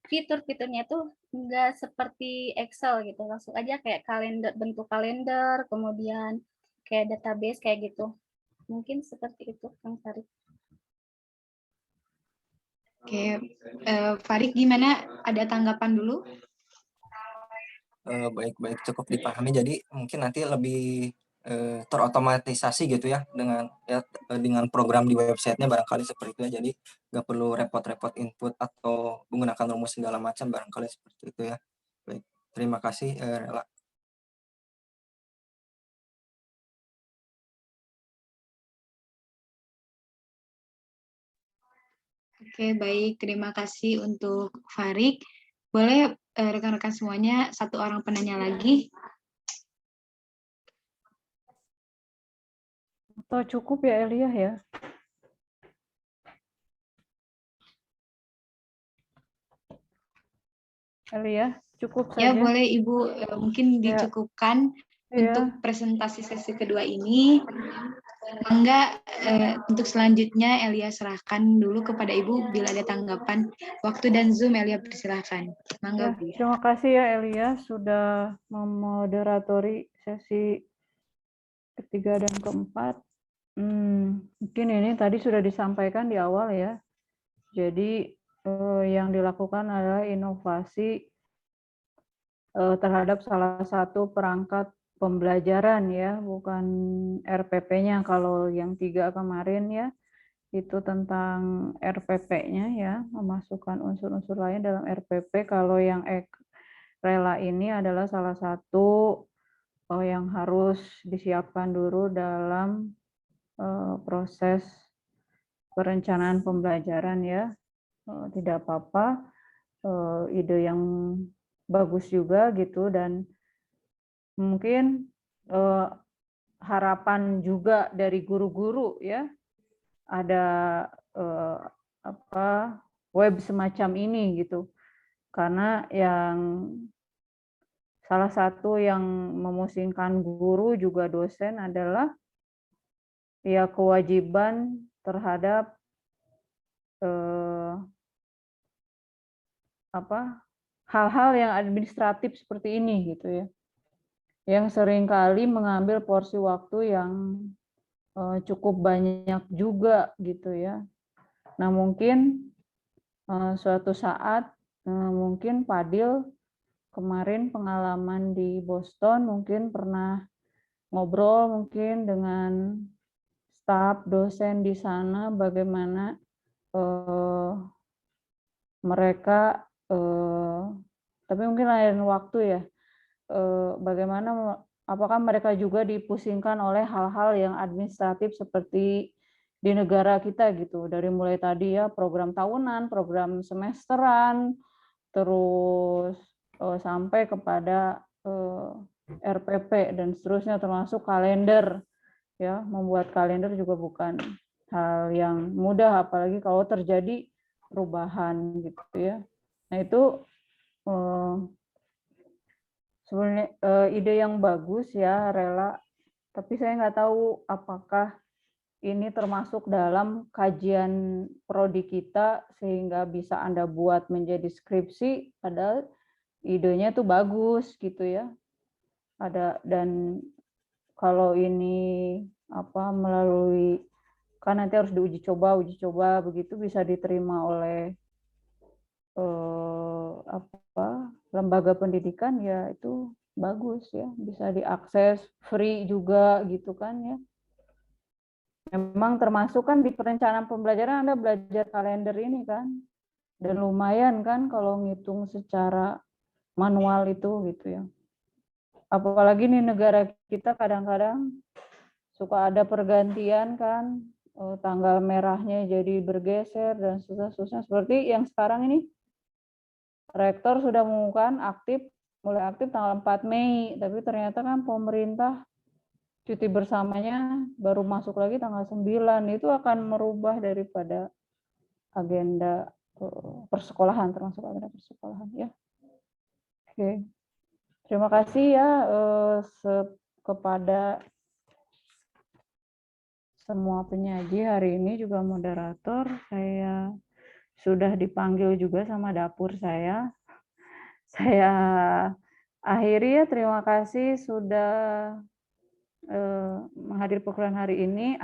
S13: fitur-fiturnya tuh enggak seperti Excel gitu, langsung aja kayak bentuk kalender, kemudian kayak database kayak gitu. Mungkin seperti itu, Kang Farid.
S10: Oke, Farid gimana? Ada tanggapan dulu?
S8: Baik, cukup dipahami. Jadi mungkin nanti lebih terotomatisasi gitu ya dengan program di websitenya barangkali seperti itu ya. Jadi nggak perlu repot-repot input atau menggunakan rumus segala macam, barangkali seperti itu ya. Baik, terima kasih Rela.
S10: Oke, baik. Terima kasih untuk Farid. Boleh rekan-rekan semuanya 1 orang penanya lagi?
S2: Atau cukup ya Elia ya? Elia, cukup saja.
S10: Ya, boleh Ibu. Mungkin dicukupkan. untuk presentasi sesi kedua ini. Mangga untuk selanjutnya Elia serahkan dulu kepada Ibu bila ada tanggapan. Waktu dan Zoom Elia persilahkan. Mangga Bu.
S2: Terima kasih ya Elia sudah memoderatori sesi ketiga dan keempat. Mungkin ini tadi sudah disampaikan di awal ya. Jadi yang dilakukan adalah inovasi terhadap salah satu perangkat pembelajaran ya, bukan RPP-nya. Kalau yang 3 kemarin ya, itu tentang RPP-nya ya, memasukkan unsur-unsur lain dalam RPP. Kalau yang rela ini adalah salah satu yang harus disiapkan dulu dalam proses perencanaan pembelajaran ya. Tidak apa-apa, ide yang bagus juga gitu, dan mungkin harapan juga dari guru-guru ya, ada web semacam ini gitu, karena yang salah satu yang memusingkan guru juga dosen adalah ya kewajiban terhadap hal-hal yang administratif seperti ini gitu ya, yang seringkali mengambil porsi waktu yang cukup banyak juga gitu ya. Nah mungkin suatu saat mungkin Fadil kemarin pengalaman di Boston mungkin pernah ngobrol mungkin dengan staf dosen di sana bagaimana mereka tapi mungkin lain waktu ya, bagaimana apakah mereka juga dipusingkan oleh hal-hal yang administratif seperti di negara kita gitu, dari mulai tadi ya program tahunan, program semesteran, terus sampai kepada RPP dan seterusnya, termasuk kalender ya. Membuat kalender juga bukan hal yang mudah, apalagi kalau terjadi perubahan gitu ya. Nah itu sebenarnya ide yang bagus ya, rela. Tapi saya nggak tahu apakah ini termasuk dalam kajian prodi kita sehingga bisa Anda buat menjadi skripsi, padahal idenya tuh bagus gitu ya. Dan kalau ini melalui, kan nanti harus diuji coba begitu bisa diterima oleh lembaga pendidikan ya, itu bagus ya, bisa diakses free juga gitu kan ya. Memang termasuk kan di perencanaan pembelajaran Anda belajar kalender ini kan, dan lumayan kan kalau ngitung secara manual itu gitu ya. Apalagi nih negara kita kadang-kadang suka ada pergantian kan, tanggal merahnya jadi bergeser dan susah-susah. Seperti yang sekarang ini, rektor sudah mengumumkan mulai aktif tanggal 4 Mei, tapi ternyata kan pemerintah cuti bersamanya baru masuk lagi tanggal 9, itu akan merubah daripada agenda persekolahan, termasuk agenda persekolahan ya. Oke. Terima kasih ya kepada semua penyaji hari ini, juga moderator. Saya sudah dipanggil juga sama dapur saya. Saya akhiri ya, terima kasih sudah menghadiri perkuliahan hari ini.